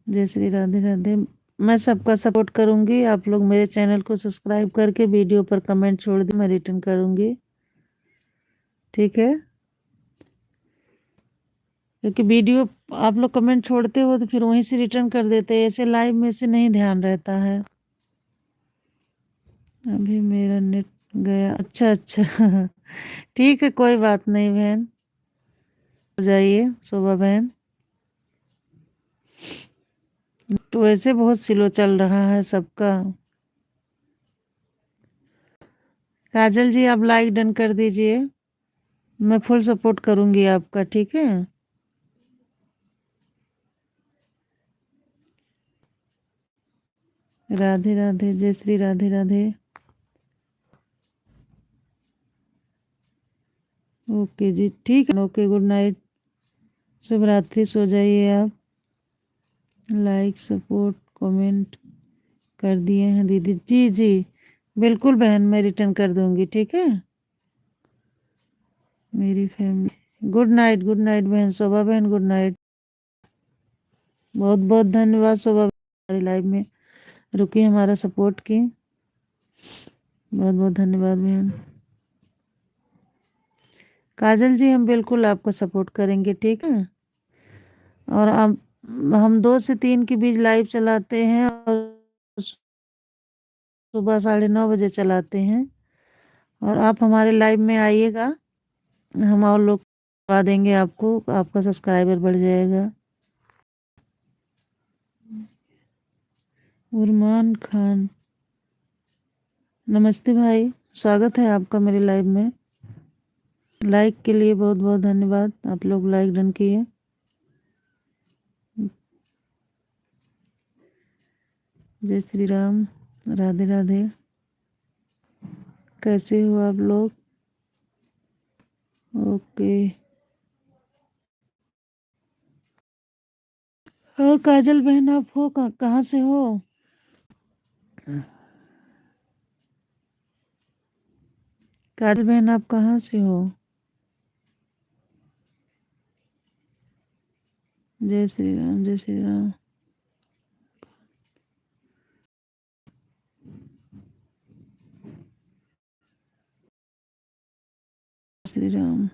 जय श्री राधे राधे। मैं सबका सपोर्ट करूंगी, आप लोग मेरे चैनल को सब्सक्राइब करके वीडियो पर कमेंट छोड़ दी, मैं रिटर्न करूंगी। ठीक है, क्योंकि वीडियो आप लोग कमेंट छोड़ते हो तो फिर वहीं से रिटर्न कर देते हैं, ऐसे लाइव में से नहीं ध्यान रहता है। अभी मेरा नेट गया। अच्छा अच्छा ठीक है, कोई बात नहीं बहन, हो जाइए शोभा बहन। तो वैसे बहुत स्लो चल रहा है सबका। काजल जी, आप लाइक डन कर दीजिए, मैं फुल सपोर्ट करूंगी आपका। ठीक है, राधे राधे, जय श्री राधे राधे। ओके जी, ठीक है, ओके, गुड नाइट, शुभ रात्रि, सो जाइए आप। लाइक सपोर्ट कमेंट कर दिए हैं दीदी। जी जी बिल्कुल बहन, मैं रिटर्न कर दूंगी। ठीक है, मेरी फैमिली। गुड नाइट बहन, शोभा बहन, गुड नाइट। बहुत बहुत धन्यवाद शोभा बहन, हमारी लाइव में रुकी, हमारा सपोर्ट की। बहुत बहुत धन्यवाद बहन। काजल जी, हम बिल्कुल आपको सपोर्ट करेंगे। ठीक है, और अब हम 2 से 3 के बीच लाइव चलाते हैं, और सुबह 9:30 बजे चलाते हैं। और आप हमारे लाइव में आइएगा, हम और लोग करवा देंगे आपको, आपका सब्सक्राइबर बढ़ जाएगा। उरमान खान, नमस्ते भाई, स्वागत है आपका मेरे लाइव में। लाइक के लिए बहुत बहुत धन्यवाद, आप लोग लाइक डन किए। जय श्री राम, राधे राधे। कैसे हो आप लोग? ओके। और काजल बहन, आप हो कहाँ से हो? काजल बहन, आप कहाँ से हो? जय श्री राम, जय श्री राम। श्री राम।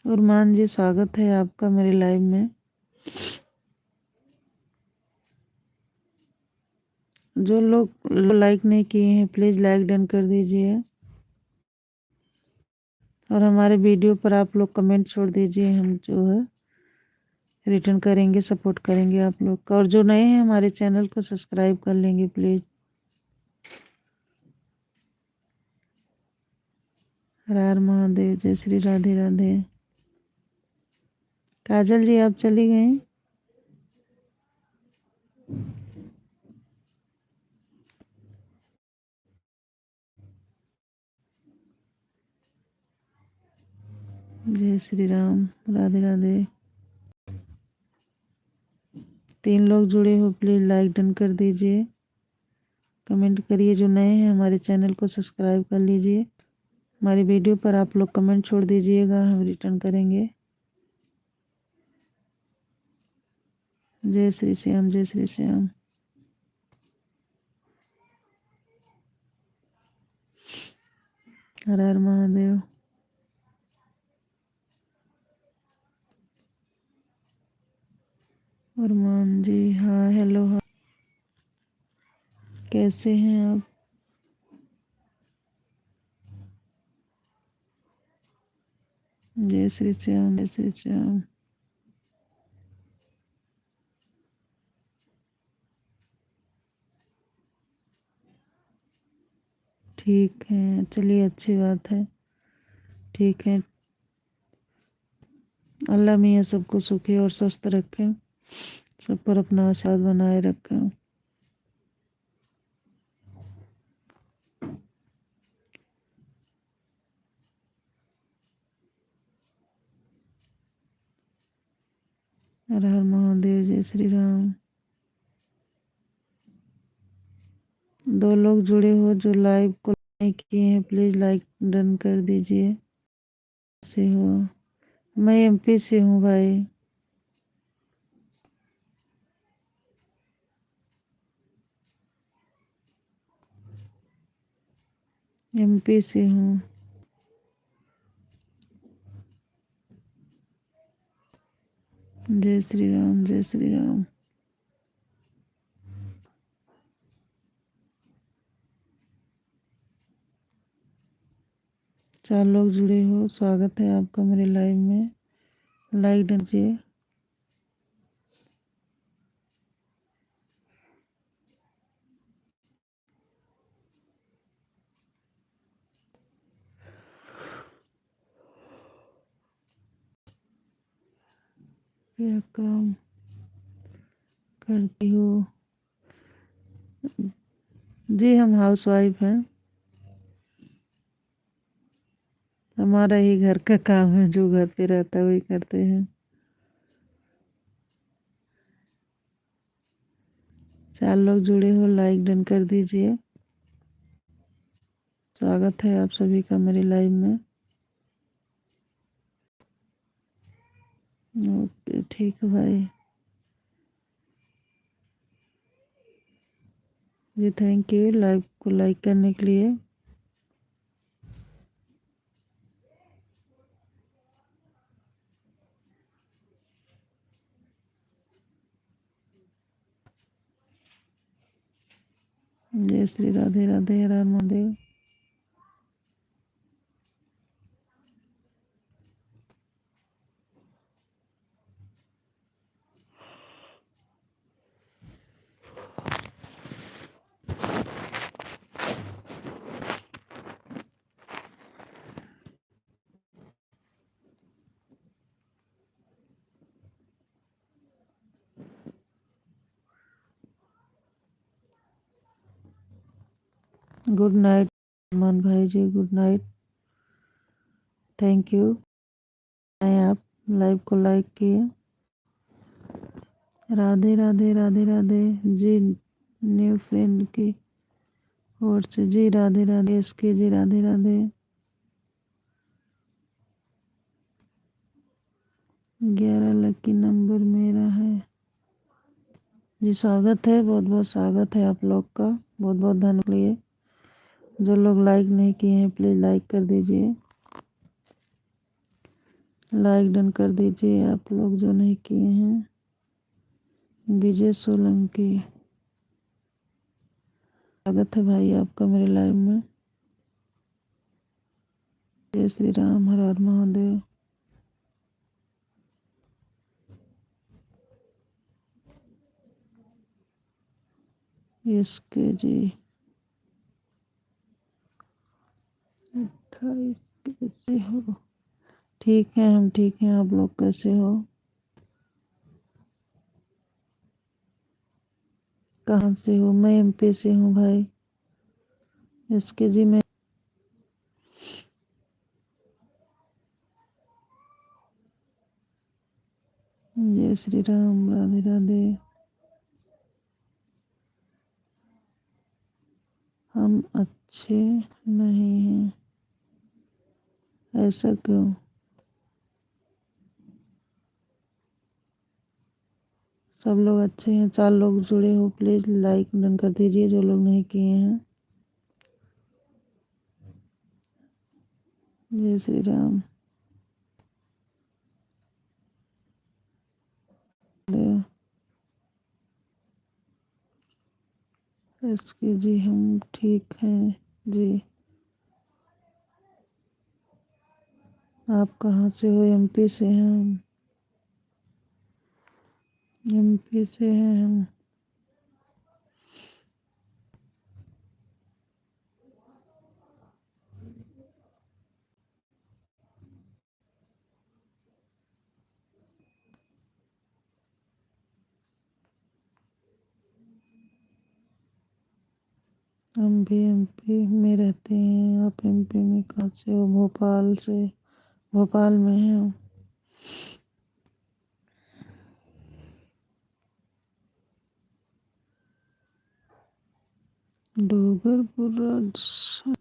उरमान जी, स्वागत है आपका मेरे लाइव में। जो लोग लाइक नहीं किए हैं प्लीज़ लाइक डन कर दीजिए, और हमारे वीडियो पर आप लोग कमेंट छोड़ दीजिए, हम जो है रिटर्न करेंगे, सपोर्ट करेंगे आप लोग का। और जो नए हैं हमारे चैनल को सब्सक्राइब कर लेंगे प्लीज़। हर हर महादेव, जय श्री राधे राधे। काजल जी आप चली गई। जय श्री राम, राधे राधे। 3 लोग जुड़े हो प्लीज़ लाइक डन कर दीजिए, कमेंट करिए। जो नए हैं हमारे चैनल को सब्सक्राइब कर लीजिए। हमारी वीडियो पर आप लोग कमेंट छोड़ दीजिएगा, हम रिटर्न करेंगे। जय श्री श्याम, जय श्री श्याम। हर हर महादेव। अरमान जी, हाँ हेलो, हाँ कैसे हैं आप? जय श्री श्याम, जय श्री श्याम। ठीक है, चलिए अच्छी बात है। ठीक है, अल्लाह मियाँ सबको सुखी और स्वस्थ रखें, सब पर अपना आशीर्वाद बनाए रखें। हर हर महादेव, जय श्री राम। 2 लोग जुड़े हो जो लाइव को लाइक किए हैं प्लीज़ लाइक डन कर दीजिए। से हो? मैं एमपी से हूँ भाई। एमपी से हूँ। जय श्री राम, जय श्री राम। 4 लोग जुड़े हो, स्वागत है आपका मेरे लाइव में। लाइक दीजिए। क्या काम करती हो? जी हम हाउस वाइफ हैं। हमारा ही घर का काम है, जो घर पे रहता है वही करते हैं। 4 लोग जुड़े हो, लाइक डन कर दीजिए। स्वागत है आप सभी का मेरे लाइव में। ओके, ठीक है भाई जी, थैंक यू लाइव को लाइक करने के लिए। जय श्री राधे राधे, हर हर महादेव। गुड नाइट अरमान भाई जी, गुड नाइट। थैंक यू आप लाइव को लाइक किए। राधे राधे, राधे राधे जी। न्यू फ्रेंड की ओर से जी, राधे राधे इसके जी, राधे राधे। 11 लकी नंबर मेरा है जी। स्वागत है, बहुत बहुत स्वागत है आप लोग का, बहुत बहुत धन्यवाद लिए। जो लोग लाइक नहीं किए हैं प्लीज़ लाइक कर दीजिए, लाइक डन कर दीजिए आप लोग जो नहीं किए हैं। विजय सोलंकी, स्वागत है भाई आपका मेरे लाइव में। जय श्री राम, हर हर महादेव। इसके जी 28 कैसे हो? ठीक है, हम ठीक हैं, आप लोग कैसे हो? कहाँ से हो? मैं एमपी से हूँ भाई। इसके जी मैं जय श्री राम, राधे राधे। हम अच्छे नहीं हैं, ऐसा क्यों? सब लोग अच्छे हैं, 4 लोग जुड़े हो, प्लीज़ लाइक डन कर दीजिए जो लोग नहीं किए हैं। जय श्री राम। इसके जी हम ठीक हैं जी। आप कहाँ से हो? एमपी से हैं हम, एमपी से हैं हम भी एमपी में रहते हैं। आप एमपी में कहाँ से हो? भोपाल से, भोपाल में हैं हम। डूंगरपुर राजस्थान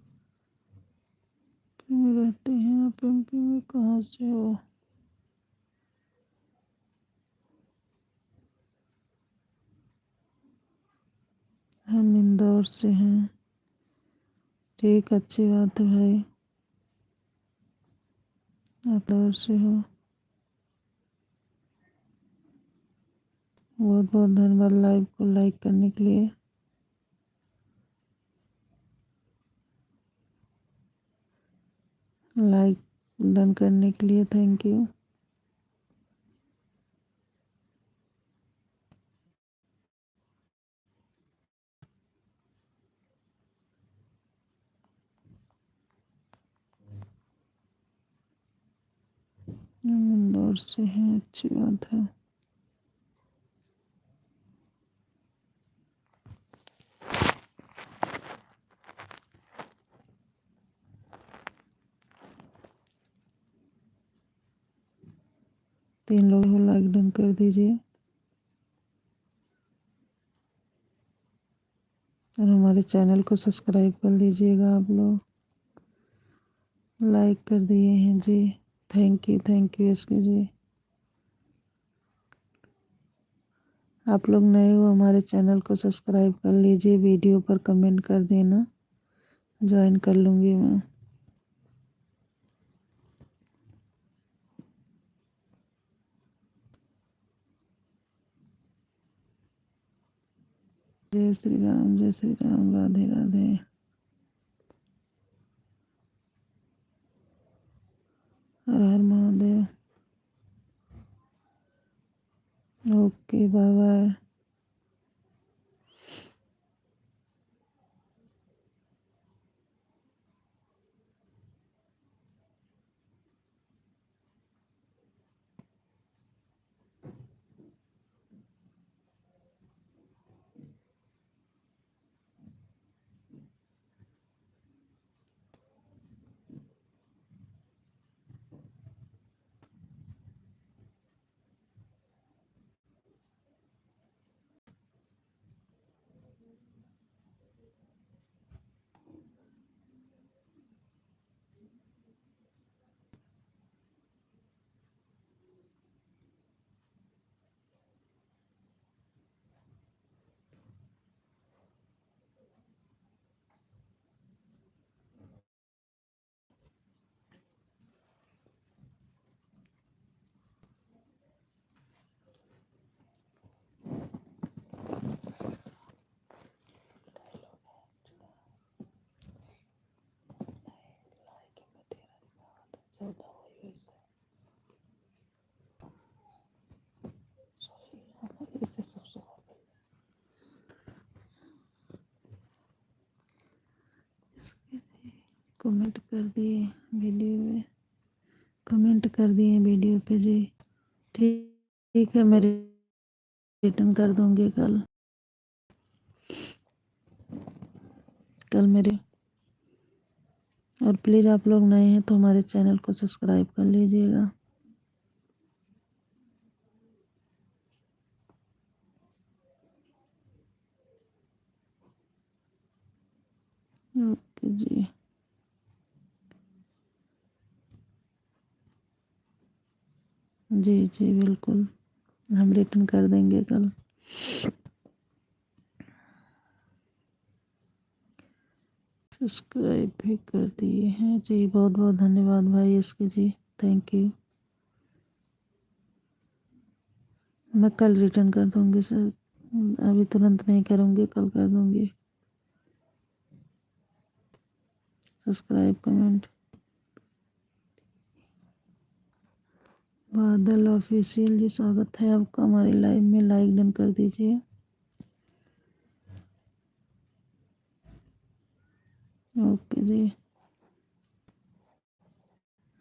में रहते हैं। आप एमपी में कहाँ से हो? हम इंदौर से हैं। ठीक, अच्छी बात है भाई, आप इंदौर से हो। बहुत बहुत धन्यवाद लाइव को लाइक करने के लिए। लाइक डन करने के लिए थैंक यू। हम इंदौर से हैं, अच्छी बात है। तीन लोग हो, लाइक डन कर दीजिए और हमारे चैनल को सब्सक्राइब कर लीजिएगा आप लोग। लाइक कर दिए हैं जी, थैंक यू इसके जी। आप लोग नए हो, हमारे चैनल को सब्सक्राइब कर लीजिए, वीडियो पर कमेंट कर देना, ज्वाइन कर लूँगी मैं। जय श्री राम, जय श्री राम, राधे राधे, हर हर Mahadev. Okay, bye bye. Comment कर दिए वीडियो में, कमेंट कर दिए वीडियो पे जी। ठीक है, मैं रिटर्न कर दूंगी कल। मेरे, और प्लीज़ आप लोग नए हैं तो हमारे चैनल को सब्सक्राइब कर लीजिएगा। ओके जी। जी जी बिल्कुल, हम रिटर्न कर देंगे कल। सब्सक्राइब भी कर दिए हैं जी, बहुत बहुत धन्यवाद भाई इसके जी, थैंक यू। मैं कल रिटर्न कर दूंगी सर, अभी तुरंत नहीं करूंगी, कल कर दूंगी। Subscribe comment. बादल ऑफिशियल जी, स्वागत है आपका हमारी लाइव में, लाइक डन कर दीजिए। ओके जी,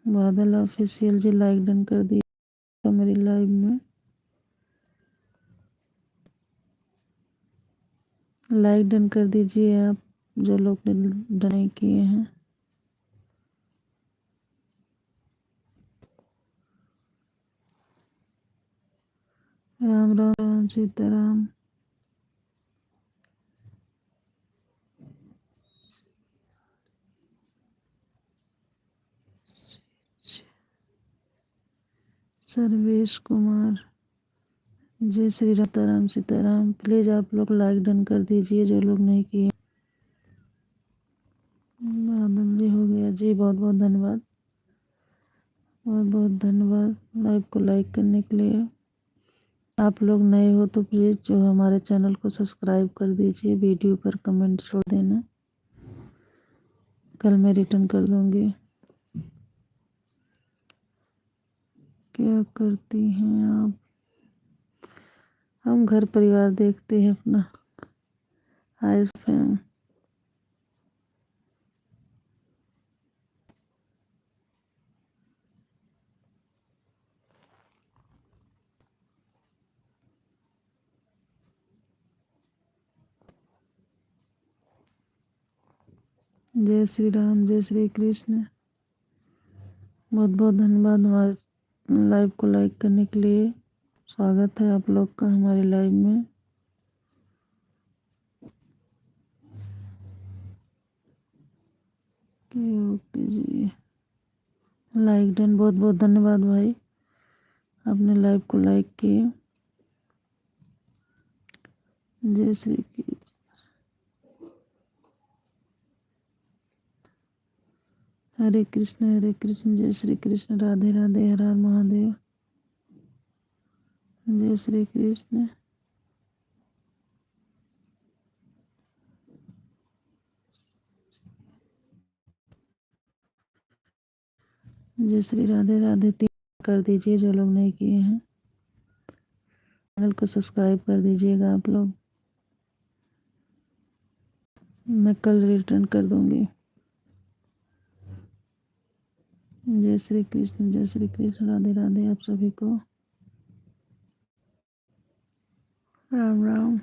बादल ऑफिशियल जी लाइक डन कर दीजिए मेरी लाइव में, लाइक डन कर दीजिए आप जो लोग डन किए हैं। राम राम सीताराम। सर्वेश कुमार, जय श्री राम सीताराम। प्लीज़ आप लोग लाइक डन कर दीजिए जो लोग नहीं किए। बादल जी हो गया जी, बहुत बहुत धन्यवाद, बहुत बहुत धन्यवाद लाइव को लाइक करने के लिए। आप लोग नए हो तो प्लीज़ जो हमारे चैनल को सब्सक्राइब कर दीजिए, वीडियो पर कमेंट छोड़ देना, कल मैं रिटर्न कर दूंगी। क्या करती हैं आप? हम घर परिवार देखते हैं अपना, हाइस फैम। जय श्री राम, जय श्री कृष्ण। बहुत बहुत धन्यवाद हमारे लाइव को लाइक करने के लिए। स्वागत है आप लोग का हमारी लाइव में। ओके जी, लाइक डन, बहुत बहुत धन्यवाद भाई, आपने लाइव को लाइक किया। जय श्री कृष्ण, हरे कृष्ण जय श्री कृष्ण, राधे राधे, हर हर महादेव। जय श्री कृष्ण। जय श्री राधे राधे, तीन कर दीजिए जो लोग नहीं किए हैं, चैनल को सब्सक्राइब कर दीजिएगा आप लोग। मैं कल रिटर्न कर दूंगी। जय श्री कृष्ण, जय श्री कृष्ण, राधे राधे आप सभी को, राम राम।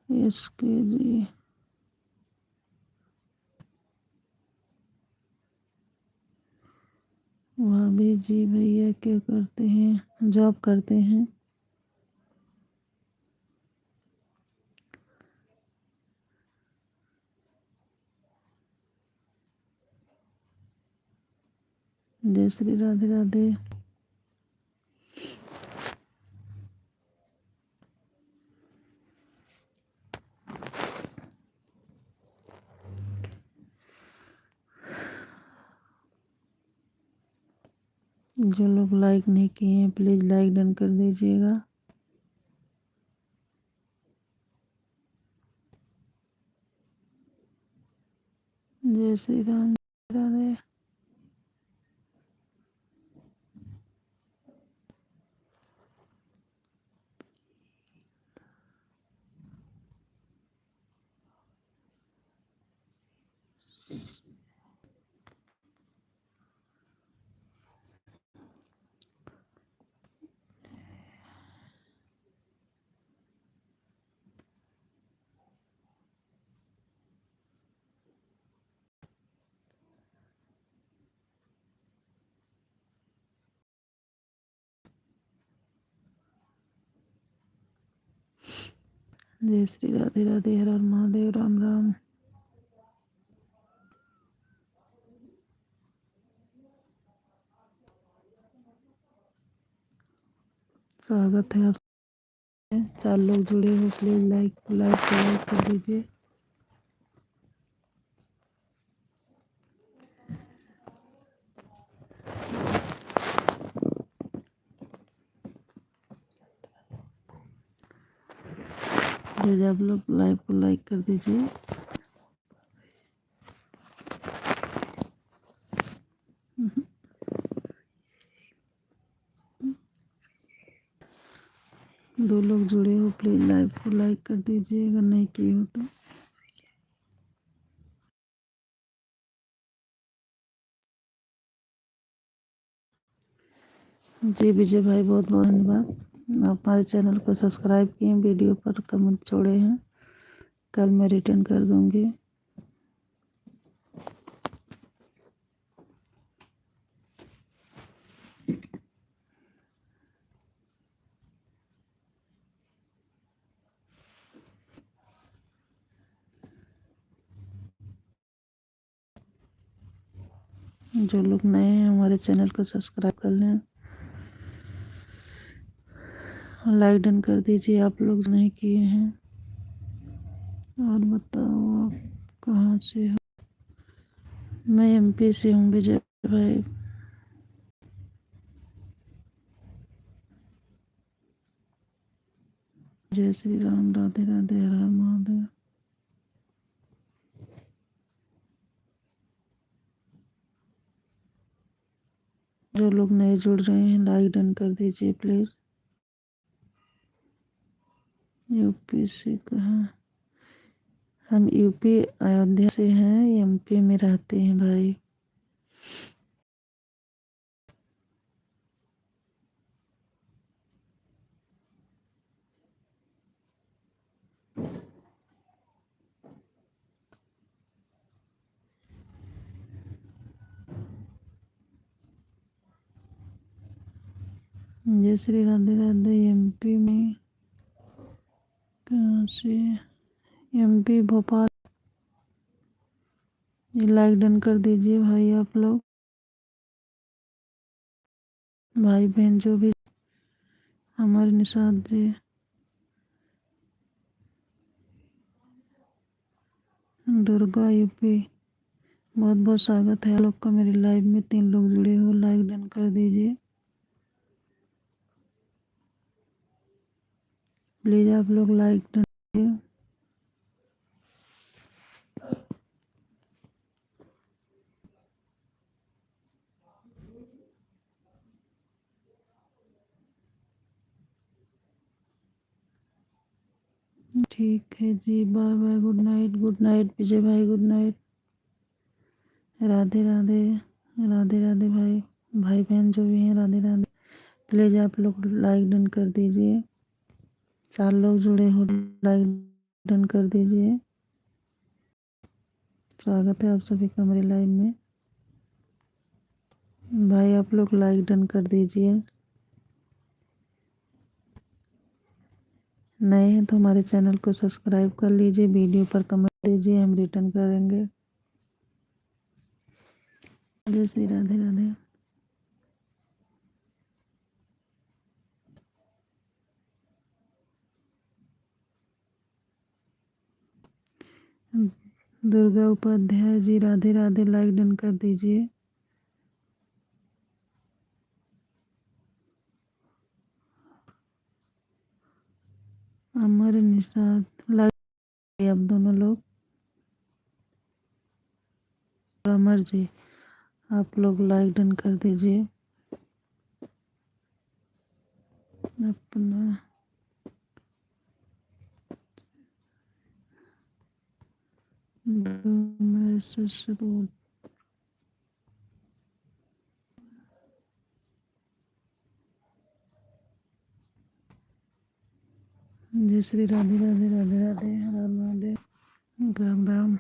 इसके जी, भाभी जी भैया क्या करते हैं? जॉब करते हैं। जय श्री राधे राधे। जो लोग लाइक नहीं किए हैं प्लीज़ लाइक डन कर दीजिएगा। जय श्री राम, राधे। जय श्री राधे राधे, हर हर महादेव, राम राम। स्वागत है आप। 4 लोग जुड़े हो, प्लीज लाइक कर दीजिए। प्लीज आप लोग लाइव को लाइक कर दीजिए। दो लोग जुड़े हो, प्लीज लाइव को लाइक कर दीजिए अगर नहीं किए हो तो। जी विजय भाई, बहुत बहुत धन्यवाद। आप हमारे चैनल को सब्सक्राइब किए, वीडियो पर कमेंट छोड़े हैं, कल मैं रिटर्न कर दूंगी। जो लोग नए हैं हमारे चैनल को सब्सक्राइब कर लें, लाइक डन कर दीजिए आप लोग जो नहीं किए हैं। और बताओ आप कहाँ से हो? मैं एमपी से हूँ विजय भाई। जय श्री राम, राधे राधे, हर हर महादेव। जो लोग नए जुड़ रहे हैं लाइक डन कर दीजिए प्लीज। यूपी से कहाँ? हम यूपी अयोध्या से हैं, एमपी में रहते हैं भाई। जय श्री राधे राधे। एमपी में कहाँ से? एमपी भोपाल। ये लाइक डन कर दीजिए भाई आप लोग, भाई बहन जो भी। हमारे निषाद जी, दुर्गा यूपी। बहुत बहुत स्वागत है आप लोग का मेरी लाइव में। 3 लोग जुड़े हो, लाइक डन कर दीजिए प्लीज आप लोग लाइक डन कीजिए। ठीक है जी, बाय बाय, गुड नाइट विजय भाई, गुड नाइट। राधे राधे, राधे राधे भाई, भाई बहन जो भी हैं राधे राधे। प्लीज आप लोग लाइक डन कर दीजिए। 4 लोग जुड़े हो, लाइक डन कर दीजिए। स्वागत है आप सभी का मेरे लाइव में। भाई आप लोग लाइक डन कर दीजिए। नए हैं तो हमारे चैनल को सब्सक्राइब कर लीजिए, वीडियो पर कमेंट दीजिए, हम रिटर्न करेंगे। जय श्री राधे राधे। दुर्गा उपाध्याय जी, राधे राधे, लाइक डन कर दीजिए। अमर निषाद, लाइक। आप दोनों लोग, अमर जी आप लोग लाइक डन कर दीजिए अपना। जय श्री राधे राधे, राधे राधे, हर हर महादेव, राम राम।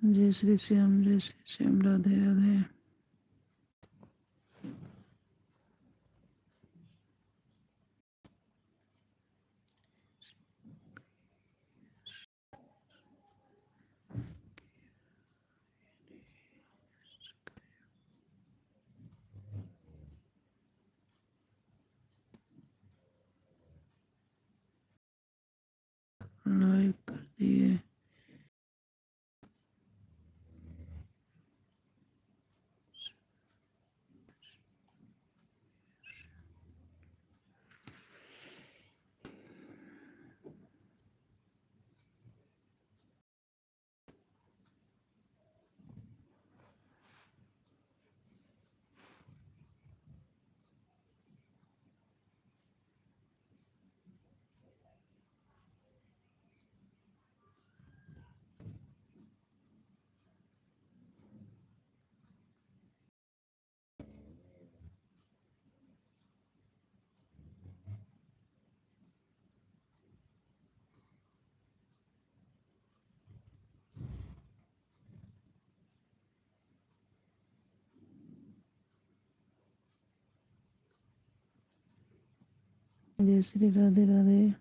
जय श्री श्याम, जय श्री श्याम, राधे राधे। लाइक कर दिए। जय श्री राधे राधे।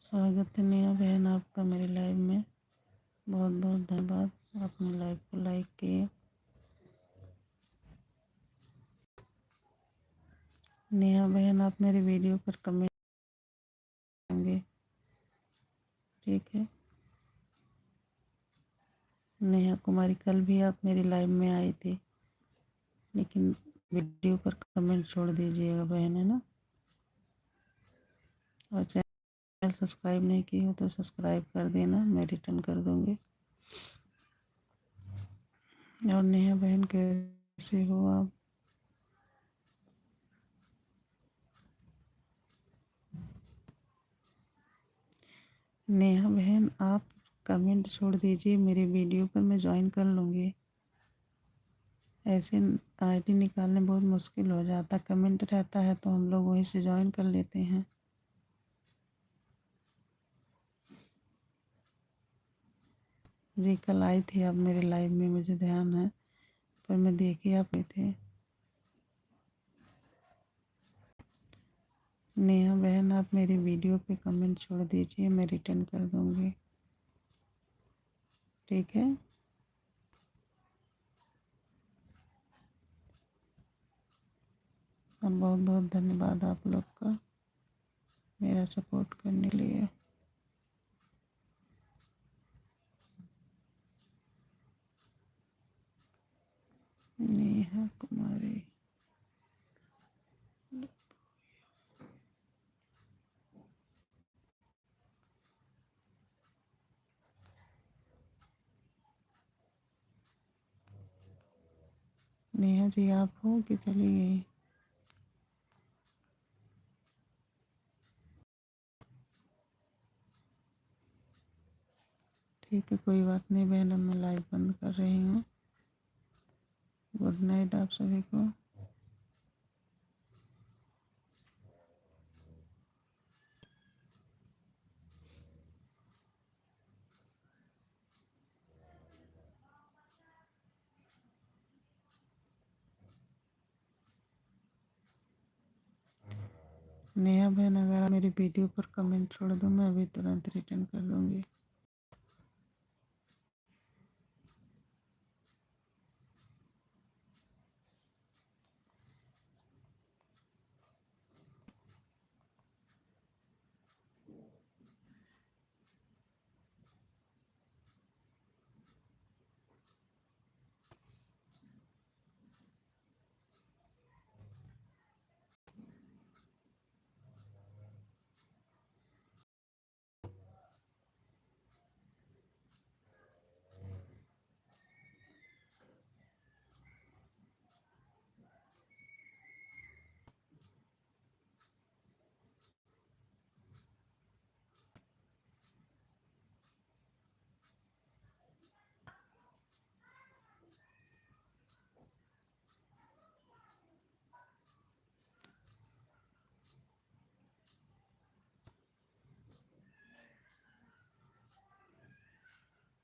स्वागत है नेहा बहन आपका मेरे लाइव में। बहुत बहुत धन्यवाद, आपने लाइव को लाइक किए। नेहा बहन आप मेरे वीडियो पर कमेंट करेंगे, ठीक है। नेहा कुमारी कल भी आप मेरी लाइव में आई थी, लेकिन वीडियो पर कमेंट छोड़ दीजिएगा बहन, है ना। और चैनल सब्सक्राइब नहीं की हो तो सब्सक्राइब कर देना, मैं रिटर्न कर दूँगी। और नेहा बहन कैसे हो आप? नेहा बहन आप कमेंट छोड़ दीजिए मेरे वीडियो पर, मैं ज्वाइन कर लूँगी। ऐसे आईडी निकालने बहुत मुश्किल हो जाता, कमेंट रहता है तो हम लोग वहीं से ज्वाइन कर लेते हैं। जी कल आई थी आप मेरे लाइव में, मुझे ध्यान है, पर मैं देख ही आप गए थे। नेहा बहन आप मेरी वीडियो पे कमेंट छोड़ दीजिए, मैं रिटर्न कर दूँगी, ठीक है। और बहुत बहुत धन्यवाद आप लोग का मेरा सपोर्ट करने के लिए। नेहा कुमारी, नेहा जी आप हो कि चली गई? ठीक है कोई बात नहीं बहन, अब मैं लाइव बंद कर रही हूँ। गुड नाइट आप सभी को। नेहा बहन अगर आप मेरी वीडियो पर कमेंट छोड़ दो मैं अभी तुरंत रिटर्न कर दूँगी।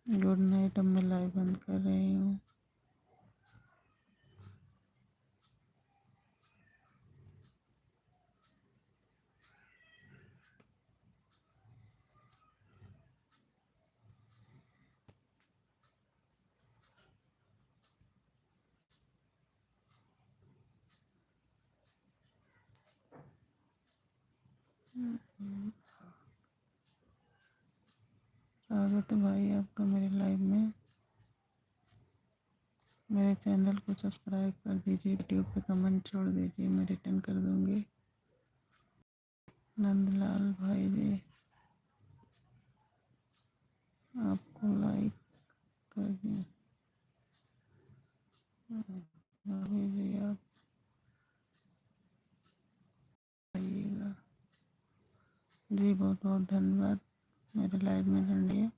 गुड नाइट, अब मैं लाइव बंद कर रही हूँ। स्वागत है भाई आपका मेरे लाइव में। मेरे चैनल को सब्सक्राइब कर दीजिए, वीडियो पे कमेंट छोड़ दीजिए, मैं रिटर्न कर दूँगी। नंदलाल भाई जी आपको लाइक कर दिया, भाभी जी आप आइएगा। जी बहुत बहुत धन्यवाद मेरे लाइव में जुड़ने के लिए।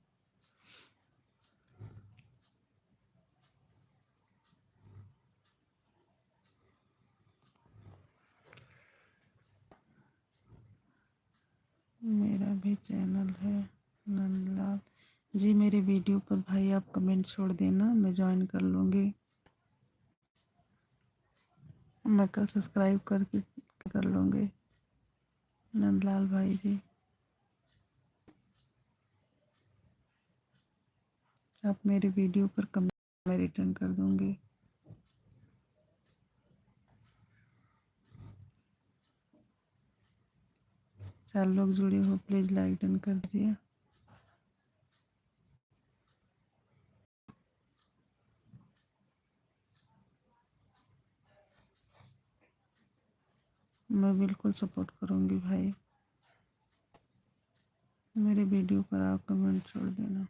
मेरा भी चैनल है नंदलाल जी, मेरे वीडियो पर भाई आप कमेंट छोड़ देना, मैं ज्वाइन कर लूँगी। मैं कल सब्सक्राइब करके कर लूँगी। नंदलाल भाई जी आप मेरे वीडियो पर कमेंट मैं रिटर्न कर दूँगी। 4 लोग जुड़े हो प्लीज़ लाइक डन कर दीजिए। मैं बिल्कुल सपोर्ट करूँगी भाई। मेरे वीडियो पर आप कमेंट छोड़ देना।